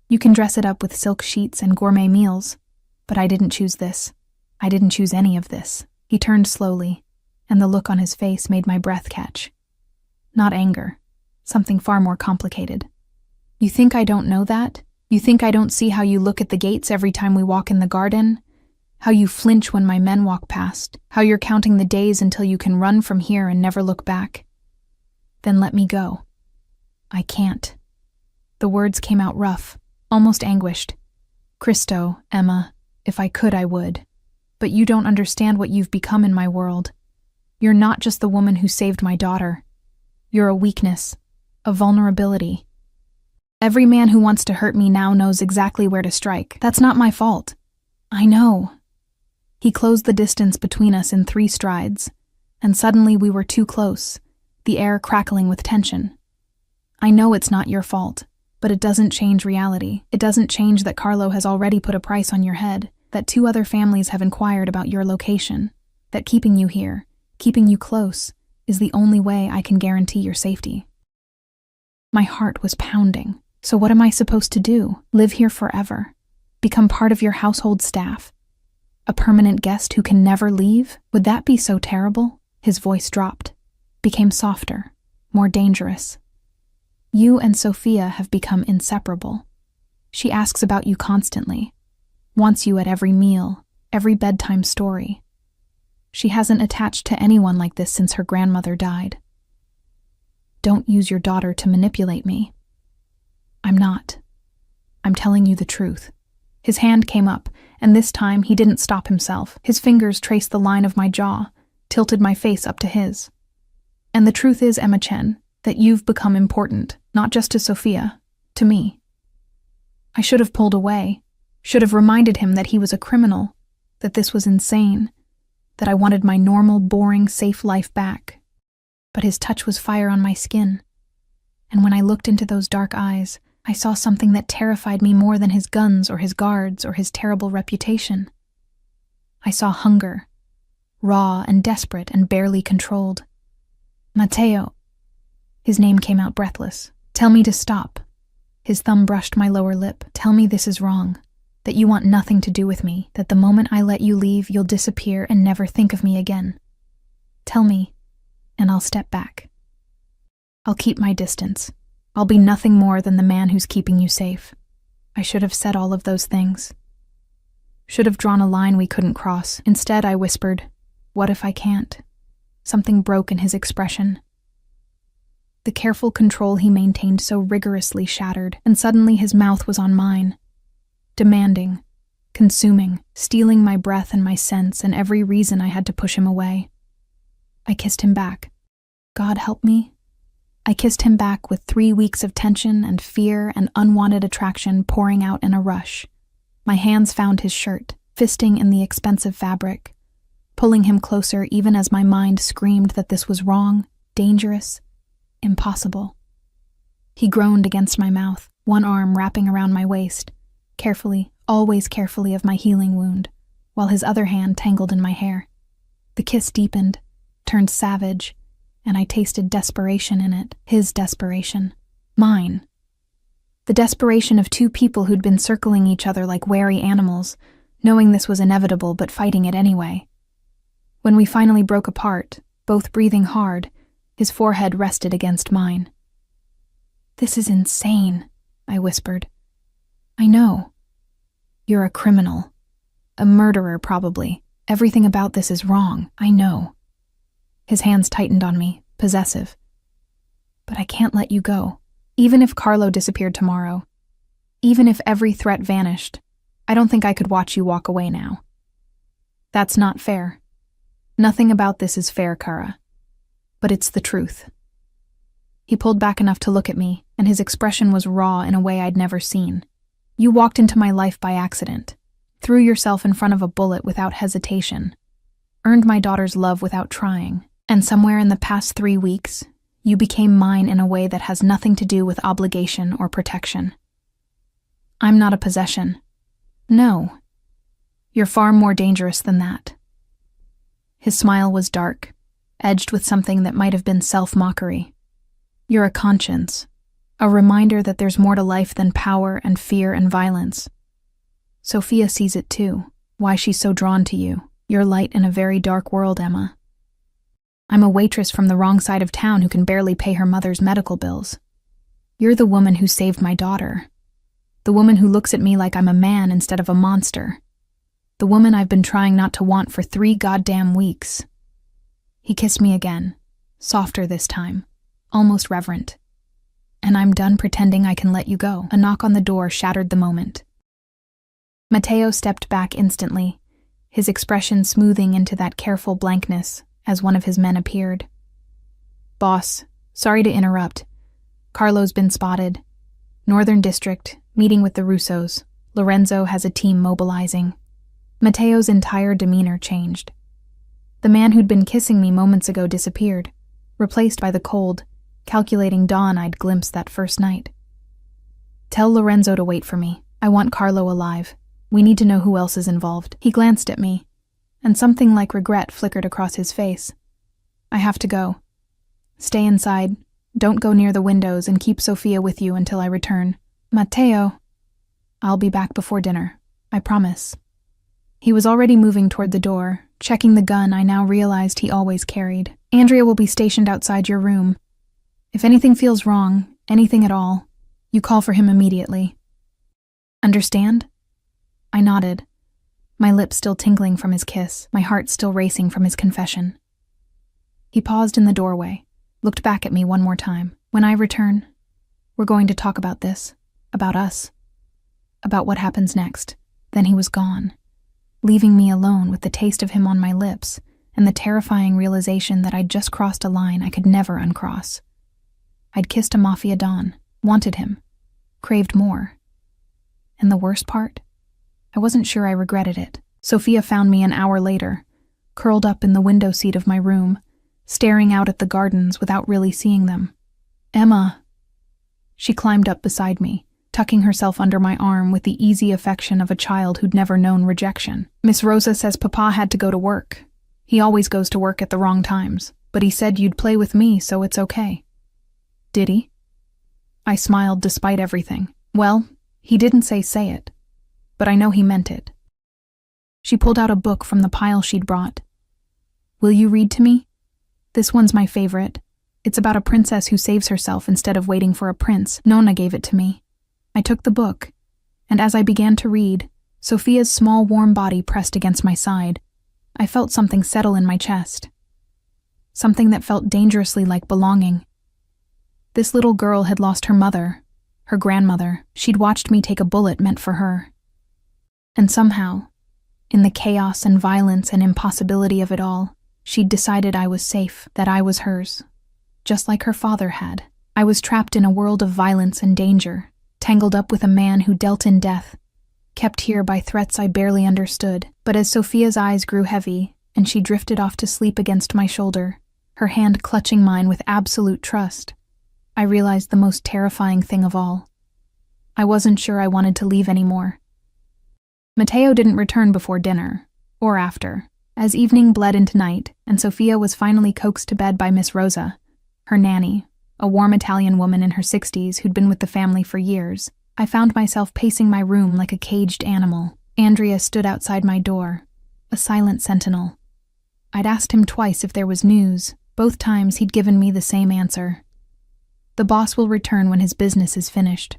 You can dress it up with silk sheets and gourmet meals, but I didn't choose this. I didn't choose any of this." He turned slowly, and the look on his face made my breath catch. Not anger, something far more complicated. "You think I don't know that? You think I don't see how you look at the gates every time we walk in the garden? How you flinch when my men walk past? How you're counting the days until you can run from here and never look back? Then let me go." "I can't." The words came out rough, almost anguished. "Christo, Emma, if I could, I would. But you don't understand what you've become in my world. You're not just the woman who saved my daughter. You're a weakness, a vulnerability. Every man who wants to hurt me now knows exactly where to strike. That's not my fault. I know." He closed the distance between us in 3 strides, and suddenly we were too close, the air crackling with tension. "I know it's not your fault, but it doesn't change reality. It doesn't change that Carlo has already put a price on your head, that 2 other families have inquired about your location, that keeping you here, keeping you close, is the only way I can guarantee your safety." My heart was pounding. So what am I supposed to do? Live here forever? Become part of your household staff? A permanent guest who can never leave? Would that be so terrible? His voice dropped, became softer, more dangerous. "You and Sophia have become inseparable. She asks about you constantly, wants you at every meal, every bedtime story. She hasn't attached to anyone like this since her grandmother died. Don't use your daughter to manipulate me." "I'm not. I'm telling you the truth." His hand came up, and this time he didn't stop himself. His fingers traced the line of my jaw, tilted my face up to his. And the truth is, Emma Chen, that you've become important, not just to Sophia, to me. I should have pulled away, should have reminded him that he was a criminal, that this was insane, that I wanted my normal, boring, safe life back. But his touch was fire on my skin. And when I looked into those dark eyes, I saw something that terrified me more than his guns or his guards or his terrible reputation. I saw hunger, raw and desperate and barely controlled. Matteo. His name came out breathless. Tell me to stop. His thumb brushed my lower lip. Tell me this is wrong, that you want nothing to do with me, that the moment I let you leave, you'll disappear and never think of me again. Tell me, and I'll step back. I'll keep my distance. I'll be nothing more than the man who's keeping you safe. I should have said all of those things. Should have drawn a line we couldn't cross. Instead, I whispered, "What if I can't?" Something broke in his expression. The careful control he maintained so rigorously shattered, and suddenly his mouth was on mine, demanding, consuming, stealing my breath and my sense and every reason I had to push him away. I kissed him back. God help me. I kissed him back with 3 weeks of tension and fear and unwanted attraction pouring out in a rush. My hands found his shirt, fisting in the expensive fabric, pulling him closer even as my mind screamed that this was wrong, dangerous, impossible. He groaned against my mouth, one arm wrapping around my waist, carefully, always carefully of my healing wound, while his other hand tangled in my hair. The kiss deepened, turned savage, and I tasted desperation in it, his desperation, mine. The desperation of two people who'd been circling each other like wary animals, knowing this was inevitable but fighting it anyway. When we finally broke apart, both breathing hard, his forehead rested against mine. "This is insane," I whispered. "I know. You're a criminal. A murderer, probably. Everything about this is wrong. I know." His hands tightened on me, possessive. "But I can't let you go. Even if Carlo disappeared tomorrow, even if every threat vanished, I don't think I could watch you walk away now. That's not fair. Nothing about this is fair, Kara. But it's the truth." He pulled back enough to look at me, and his expression was raw in a way I'd never seen. "You walked into my life by accident, threw yourself in front of a bullet without hesitation, earned my daughter's love without trying, and somewhere in the past 3 weeks, you became mine in a way that has nothing to do with obligation or protection. I'm not a possession. No. You're far more dangerous than that." His smile was dark, edged with something that might have been self-mockery. "You're a conscience, a reminder that there's more to life than power and fear and violence. Sophia sees it too, why she's so drawn to you. You're light in a very dark world, Emma. I'm a waitress from the wrong side of town who can barely pay her mother's medical bills. You're the woman who saved my daughter. The woman who looks at me like I'm a man instead of a monster. The woman I've been trying not to want for 3 goddamn weeks." He kissed me again, softer this time, almost reverent. "And I'm done pretending I can let you go." A knock on the door shattered the moment. Matteo stepped back instantly, his expression smoothing into that careful blankness as one of his men appeared. "Boss, sorry to interrupt. Carlo's been spotted. Northern District, meeting with the Russos. Lorenzo has a team mobilizing." Matteo's entire demeanor changed. The man who'd been kissing me moments ago disappeared, replaced by the cold, calculating dawn I'd glimpsed that first night. "Tell Lorenzo to wait for me. I want Carlo alive. We need to know who else is involved." He glanced at me, and something like regret flickered across his face. "I have to go. Stay inside, don't go near the windows, and keep Sophia with you until I return." "Matteo." "I'll be back before dinner. I promise." He was already moving toward the door, checking the gun I now realized he always carried. "Andrea will be stationed outside your room. If anything feels wrong, anything at all, you call for him immediately. Understand?" I nodded, my lips still tingling from his kiss, my heart still racing from his confession. He paused in the doorway, looked back at me one more time. "When I return, we're going to talk about this, about us, about what happens next." Then he was gone, leaving me alone with the taste of him on my lips and the terrifying realization that I'd just crossed a line I could never uncross. I'd kissed a Mafia Don, wanted him, craved more. And the worst part? I wasn't sure I regretted it. Sophia found me an hour later, curled up in the window seat of my room, staring out at the gardens without really seeing them. "Emma." She climbed up beside me, tucking herself under my arm with the easy affection of a child who'd never known rejection. "Miss Rosa says Papa had to go to work. He always goes to work at the wrong times, but he said you'd play with me, so it's okay." "Did he?" I smiled despite everything. "Well, he didn't say it, but I know he meant it." She pulled out a book from the pile she'd brought. "Will you read to me? This one's my favorite. It's about a princess who saves herself instead of waiting for a prince. Nona gave it to me." I took the book, and as I began to read, Sophia's small warm body pressed against my side. I felt something settle in my chest. Something that felt dangerously like belonging. This little girl had lost her mother, her grandmother. She'd watched me take a bullet meant for her. And somehow, in the chaos and violence and impossibility of it all, she'd decided I was safe, that I was hers. Just like her father had. I was trapped in a world of violence and danger, tangled up with a man who dealt in death, kept here by threats I barely understood. But as Sophia's eyes grew heavy, and she drifted off to sleep against my shoulder, her hand clutching mine with absolute trust, I realized the most terrifying thing of all. I wasn't sure I wanted to leave anymore. Matteo didn't return before dinner, or after. As evening bled into night, and Sophia was finally coaxed to bed by Miss Rosa, her nanny, a warm Italian woman in her 60s who'd been with the family for years, I found myself pacing my room like a caged animal. Andrea stood outside my door, a silent sentinel. I'd asked him twice if there was news. Both times he'd given me the same answer. The boss will return when his business is finished.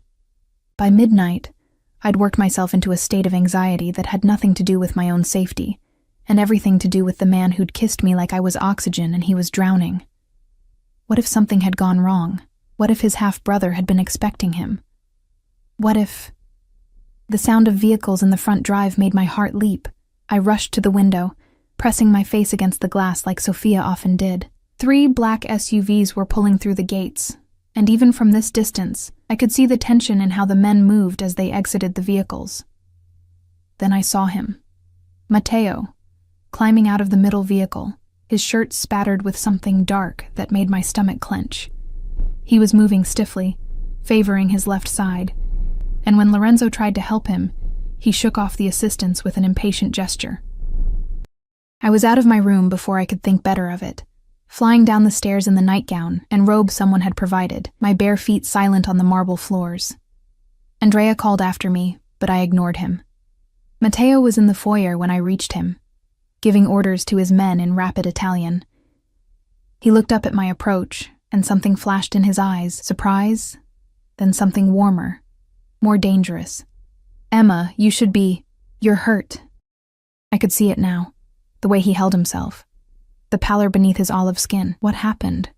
By midnight, I'd worked myself into a state of anxiety that had nothing to do with my own safety, and everything to do with the man who'd kissed me like I was oxygen and he was drowning. What if something had gone wrong? What if his half-brother had been expecting him? What if... The sound of vehicles in the front drive made my heart leap. I rushed to the window, pressing my face against the glass like Sophia often did. 3 black SUVs were pulling through the gates, and even from this distance, I could see the tension in how the men moved as they exited the vehicles. Then I saw him. Matteo, climbing out of the middle vehicle, his shirt spattered with something dark that made my stomach clench. He was moving stiffly, favoring his left side, and when Lorenzo tried to help him, he shook off the assistance with an impatient gesture. I was out of my room before I could think better of it, flying down the stairs in the nightgown and robe someone had provided, my bare feet silent on the marble floors. Andrea called after me, but I ignored him. Matteo was in the foyer when I reached him, giving orders to his men in rapid Italian. He looked up at my approach, and something flashed in his eyes, surprise, then something warmer, more dangerous. "Emma, you should be... You're hurt." I could see it now, the way he held himself, the pallor beneath his olive skin. "What happened?"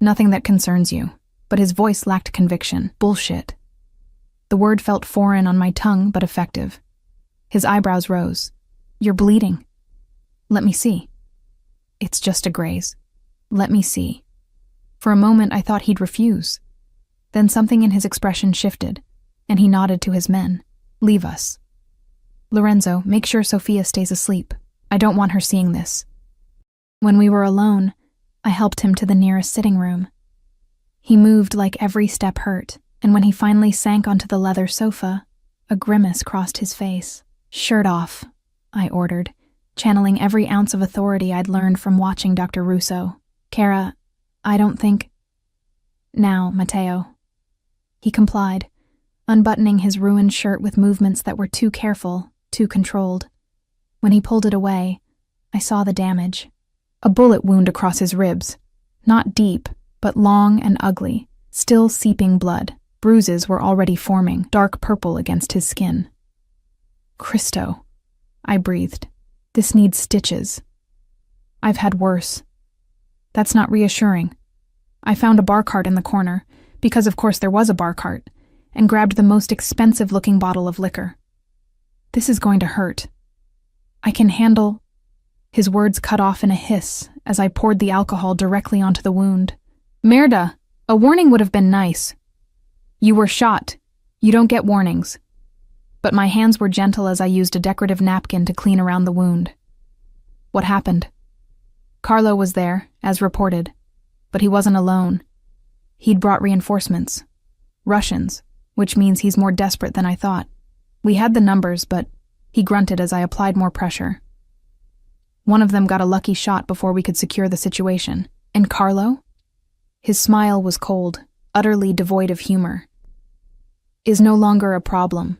"Nothing that concerns you," but his voice lacked conviction. "Bullshit." The word felt foreign on my tongue, but effective. His eyebrows rose. "You're bleeding." "Let me see." "It's just a graze." "Let me see." For a moment I thought he'd refuse. Then something in his expression shifted, and he nodded to his men. "Leave us. Lorenzo, make sure Sophia stays asleep. I don't want her seeing this." When we were alone, I helped him to the nearest sitting room. He moved like every step hurt, and when he finally sank onto the leather sofa, a grimace crossed his face. "Shirt off," I ordered, channeling every ounce of authority I'd learned from watching Dr. Russo. "Kara, I don't think..." "Now, Matteo." He complied, unbuttoning his ruined shirt with movements that were too careful, too controlled. When he pulled it away, I saw the damage. A bullet wound across his ribs. Not deep, but long and ugly, still seeping blood. Bruises were already forming, dark purple against his skin. "Cristo," I breathed. "This needs stitches. I've had worse." "That's not reassuring." I found a bar cart in the corner, because of course there was a bar cart, and grabbed the most expensive-looking bottle of liquor. This is going to hurt. I can handle... His words cut off in a hiss as I poured the alcohol directly onto the wound. Merda, a warning would have been nice. You were shot. You don't get warnings. But my hands were gentle as I used a decorative napkin to clean around the wound. What happened? Carlo was there, as reported, but he wasn't alone. He'd brought reinforcements. Russians, which means he's more desperate than I thought. We had the numbers, but he grunted as I applied more pressure. One of them got a lucky shot before we could secure the situation. And Carlo? His smile was cold, utterly devoid of humor. Is no longer a problem.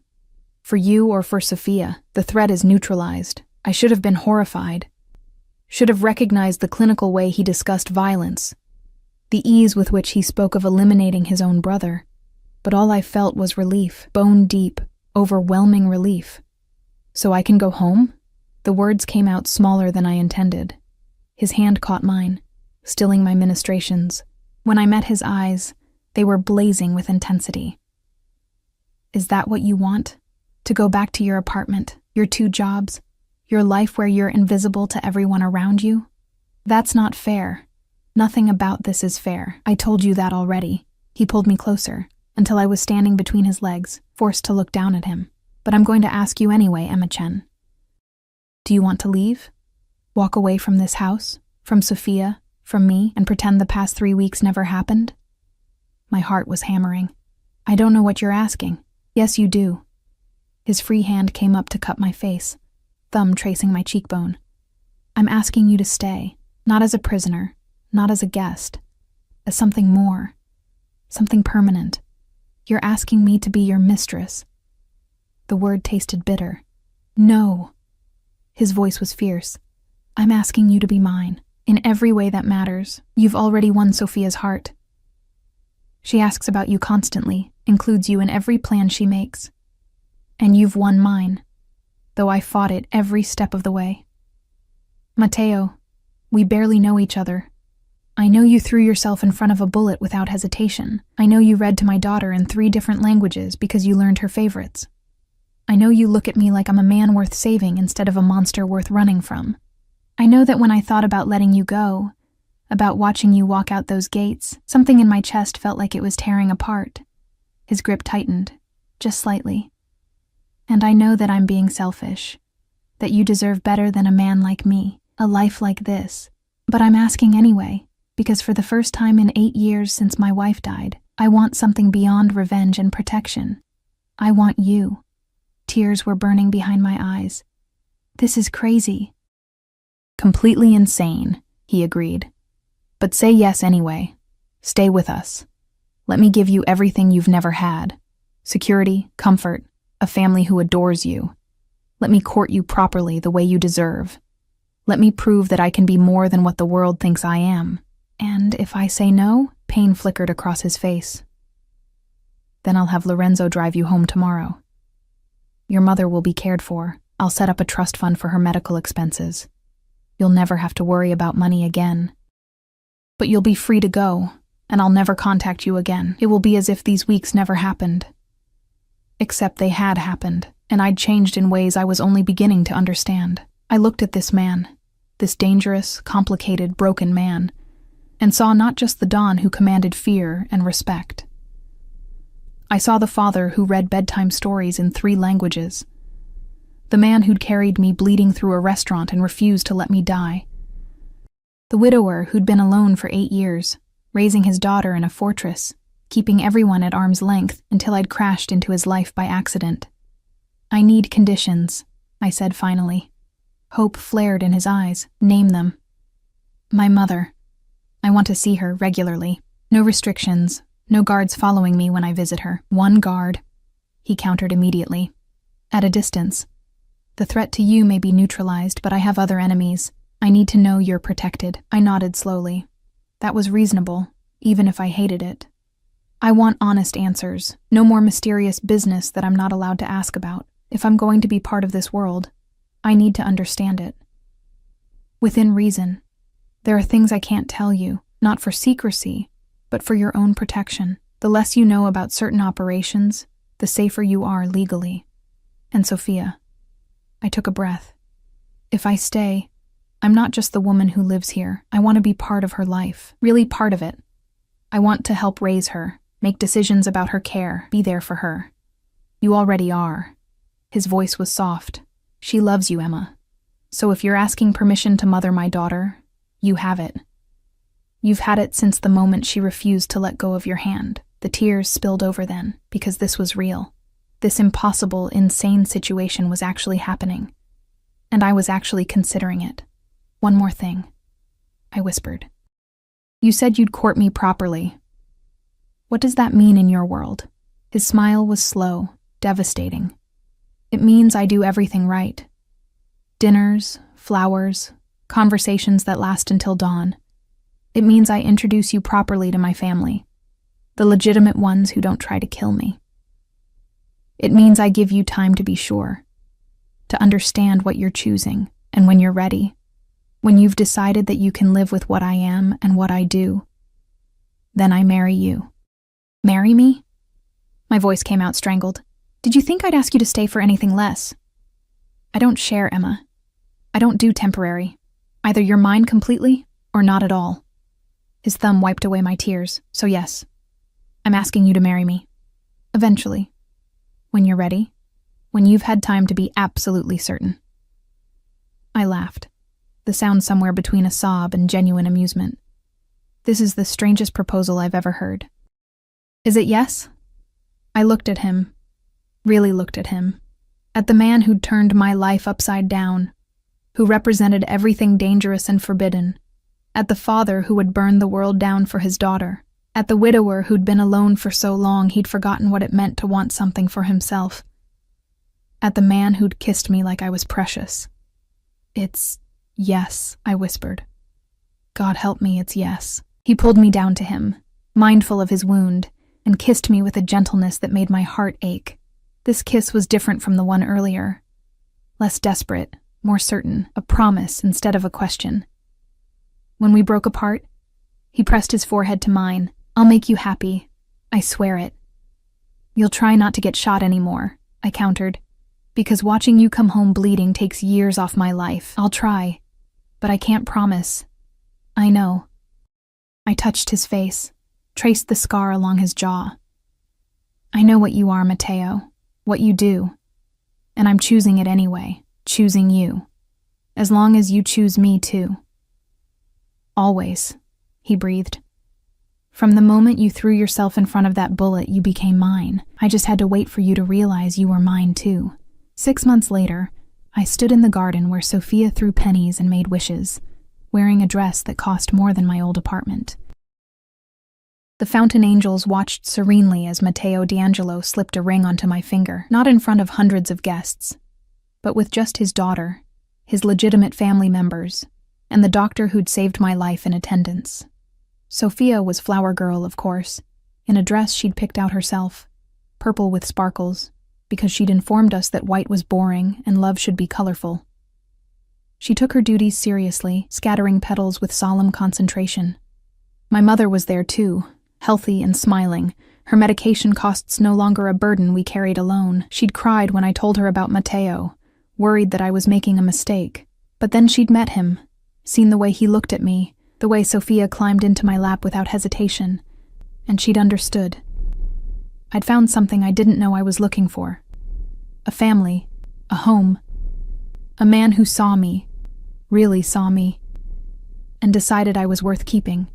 For you or for Sophia, the threat is neutralized. I should have been horrified. Should have recognized the clinical way he discussed violence, the ease with which he spoke of eliminating his own brother. But all I felt was relief, bone-deep, overwhelming relief. So I can go home? The words came out smaller than I intended. His hand caught mine, stilling my ministrations. When I met his eyes, they were blazing with intensity. Is that what you want? To go back to your apartment, your 2 jobs, your life where you're invisible to everyone around you? That's not fair. Nothing about this is fair. I told you that already. He pulled me closer, until I was standing between his legs, forced to look down at him. But I'm going to ask you anyway, Emma Chen. Do you want to leave? Walk away from this house, from Sophia, from me, and pretend the past 3 weeks never happened? My heart was hammering. I don't know what you're asking. Yes, you do. His free hand came up to cup my face, thumb tracing my cheekbone. I'm asking you to stay, not as a prisoner, not as a guest, as something more, something permanent. You're asking me to be your mistress. The word tasted bitter. No. His voice was fierce. I'm asking you to be mine, in every way that matters. You've already won Sophia's heart. She asks about you constantly, includes you in every plan she makes. And you've won mine, though I fought it every step of the way. Matteo, we barely know each other. I know you threw yourself in front of a bullet without hesitation. I know you read to my daughter in 3 different languages because you learned her favorites. I know you look at me like I'm a man worth saving instead of a monster worth running from. I know that when I thought about letting you go, about watching you walk out those gates, something in my chest felt like it was tearing apart. His grip tightened, just slightly. And I know that I'm being selfish, that you deserve better than a man like me, a life like this. But I'm asking anyway, because for the first time in 8 years since my wife died, I want something beyond revenge and protection. I want you. Tears were burning behind my eyes. This is crazy. Completely insane, he agreed. But say yes anyway. Stay with us. Let me give you everything you've never had. Security, comfort, a family who adores you. Let me court you properly the way you deserve. Let me prove that I can be more than what the world thinks I am. And if I say no, pain flickered across his face. Then I'll have Lorenzo drive you home tomorrow. Your mother will be cared for. I'll set up a trust fund for her medical expenses. You'll never have to worry about money again. But you'll be free to go, and I'll never contact you again. It will be as if these weeks never happened. Except they had happened, and I'd changed in ways I was only beginning to understand. I looked at this man, this dangerous, complicated, broken man, and saw not just the Don who commanded fear and respect. I saw the father who read bedtime stories in 3 languages, the man who'd carried me bleeding through a restaurant and refused to let me die, the widower who'd been alone for 8 years, raising his daughter in a fortress, keeping everyone at arm's length until I'd crashed into his life by accident. I need conditions, I said finally. Hope flared in his eyes. Name them. My mother. I want to see her regularly. No restrictions. No guards following me when I visit her. 1 guard. He countered immediately. At a distance. The threat to you may be neutralized, but I have other enemies. I need to know you're protected. I nodded slowly. That was reasonable, even if I hated it. I want honest answers. No more mysterious business that I'm not allowed to ask about. If I'm going to be part of this world, I need to understand it. Within reason. There are things I can't tell you, not for secrecy, but for your own protection. The less you know about certain operations, the safer you are legally. And Sophia, I took a breath. If I stay, I'm not just the woman who lives here. I want to be part of her life, really part of it. I want to help raise her, make decisions about her care, be there for her. You already are. His voice was soft. She loves you, Emma. So if you're asking permission to mother my daughter, you have it. You've had it since the moment she refused to let go of your hand. The tears spilled over then, because this was real. This impossible, insane situation was actually happening. And I was actually considering it. One more thing, I whispered. You said you'd court me properly. What does that mean in your world? His smile was slow, devastating. It means I do everything right. Dinners, flowers, conversations that last until dawn. It means I introduce you properly to my family, the legitimate ones who don't try to kill me. It means I give you time to be sure, to understand what you're choosing, and when you're ready, when you've decided that you can live with what I am and what I do, then I marry you. Marry me? My voice came out strangled. Did you think I'd ask you to stay for anything less? I don't share, Emma. I don't do temporary. Either you're mine completely or not at all. His thumb wiped away my tears, so yes, I'm asking you to marry me. Eventually. When you're ready. When you've had time to be absolutely certain. I laughed, the sound somewhere between a sob and genuine amusement. This is the strangest proposal I've ever heard. Is it yes? I looked at him, really looked at him, at the man who'd turned my life upside down, who represented everything dangerous and forbidden, at the father who would burn the world down for his daughter, at the widower who'd been alone for so long he'd forgotten what it meant to want something for himself, at the man who'd kissed me like I was precious. It's yes, I whispered. God help me, it's yes. He pulled me down to him, mindful of his wound, and kissed me with a gentleness that made my heart ache. This kiss was different from the one earlier, less desperate, more certain, a promise instead of a question. When we broke apart, he pressed his forehead to mine. I'll make you happy. I swear it. You'll try not to get shot anymore, I countered, because watching you come home bleeding takes years off my life. I'll try, but I can't promise. I know. I touched his face, traced the scar along his jaw. I know what you are, Matteo, what you do, and I'm choosing it anyway, choosing you, as long as you choose me too. Always, he breathed. From the moment you threw yourself in front of that bullet, you became mine. I just had to wait for you to realize you were mine too. 6 months later, I stood in the garden where Sophia threw pennies and made wishes, wearing a dress that cost more than my old apartment. The fountain angels watched serenely as Matteo D'Angelo slipped a ring onto my finger, not in front of hundreds of guests, but with just his daughter, his legitimate family members, and the doctor who'd saved my life in attendance. Sophia was flower girl, of course, in a dress she'd picked out herself, purple with sparkles, because she'd informed us that white was boring and love should be colorful. She took her duties seriously, scattering petals with solemn concentration. My mother was there too, healthy and smiling. Her medication costs no longer a burden we carried alone. She'd cried when I told her about Matteo, worried that I was making a mistake. But then she'd met him, seen the way he looked at me, the way Sophia climbed into my lap without hesitation, and she'd understood. I'd found something I didn't know I was looking for. A family, a home, a man who saw me, really saw me, and decided I was worth keeping.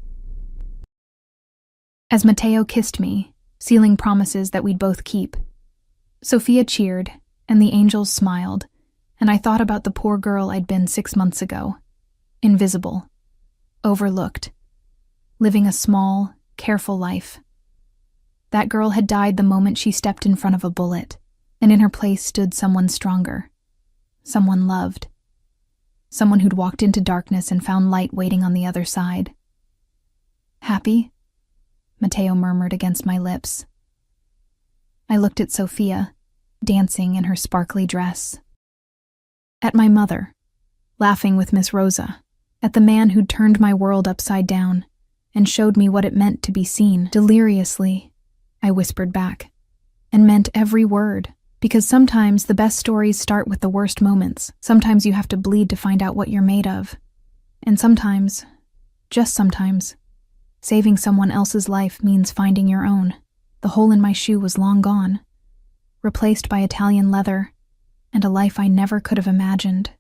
As Matteo kissed me, sealing promises that we'd both keep, Sophia cheered, and the angels smiled, and I thought about the poor girl I'd been 6 months ago, invisible, overlooked, living a small, careful life. That girl had died the moment she stepped in front of a bullet, and in her place stood someone stronger, someone loved, someone who'd walked into darkness and found light waiting on the other side. Happy? Matteo murmured against my lips. I looked at Sophia, dancing in her sparkly dress. At my mother, laughing with Miss Rosa, at the man who'd turned my world upside down and showed me what it meant to be seen. Deliriously, I whispered back, and meant every word. Because sometimes the best stories start with the worst moments. Sometimes you have to bleed to find out what you're made of. And sometimes, just sometimes, saving someone else's life means finding your own. The hole in my shoe was long gone, replaced by Italian leather and a life I never could have imagined.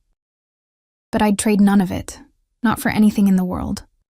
But I'd trade none of it, not for anything in the world.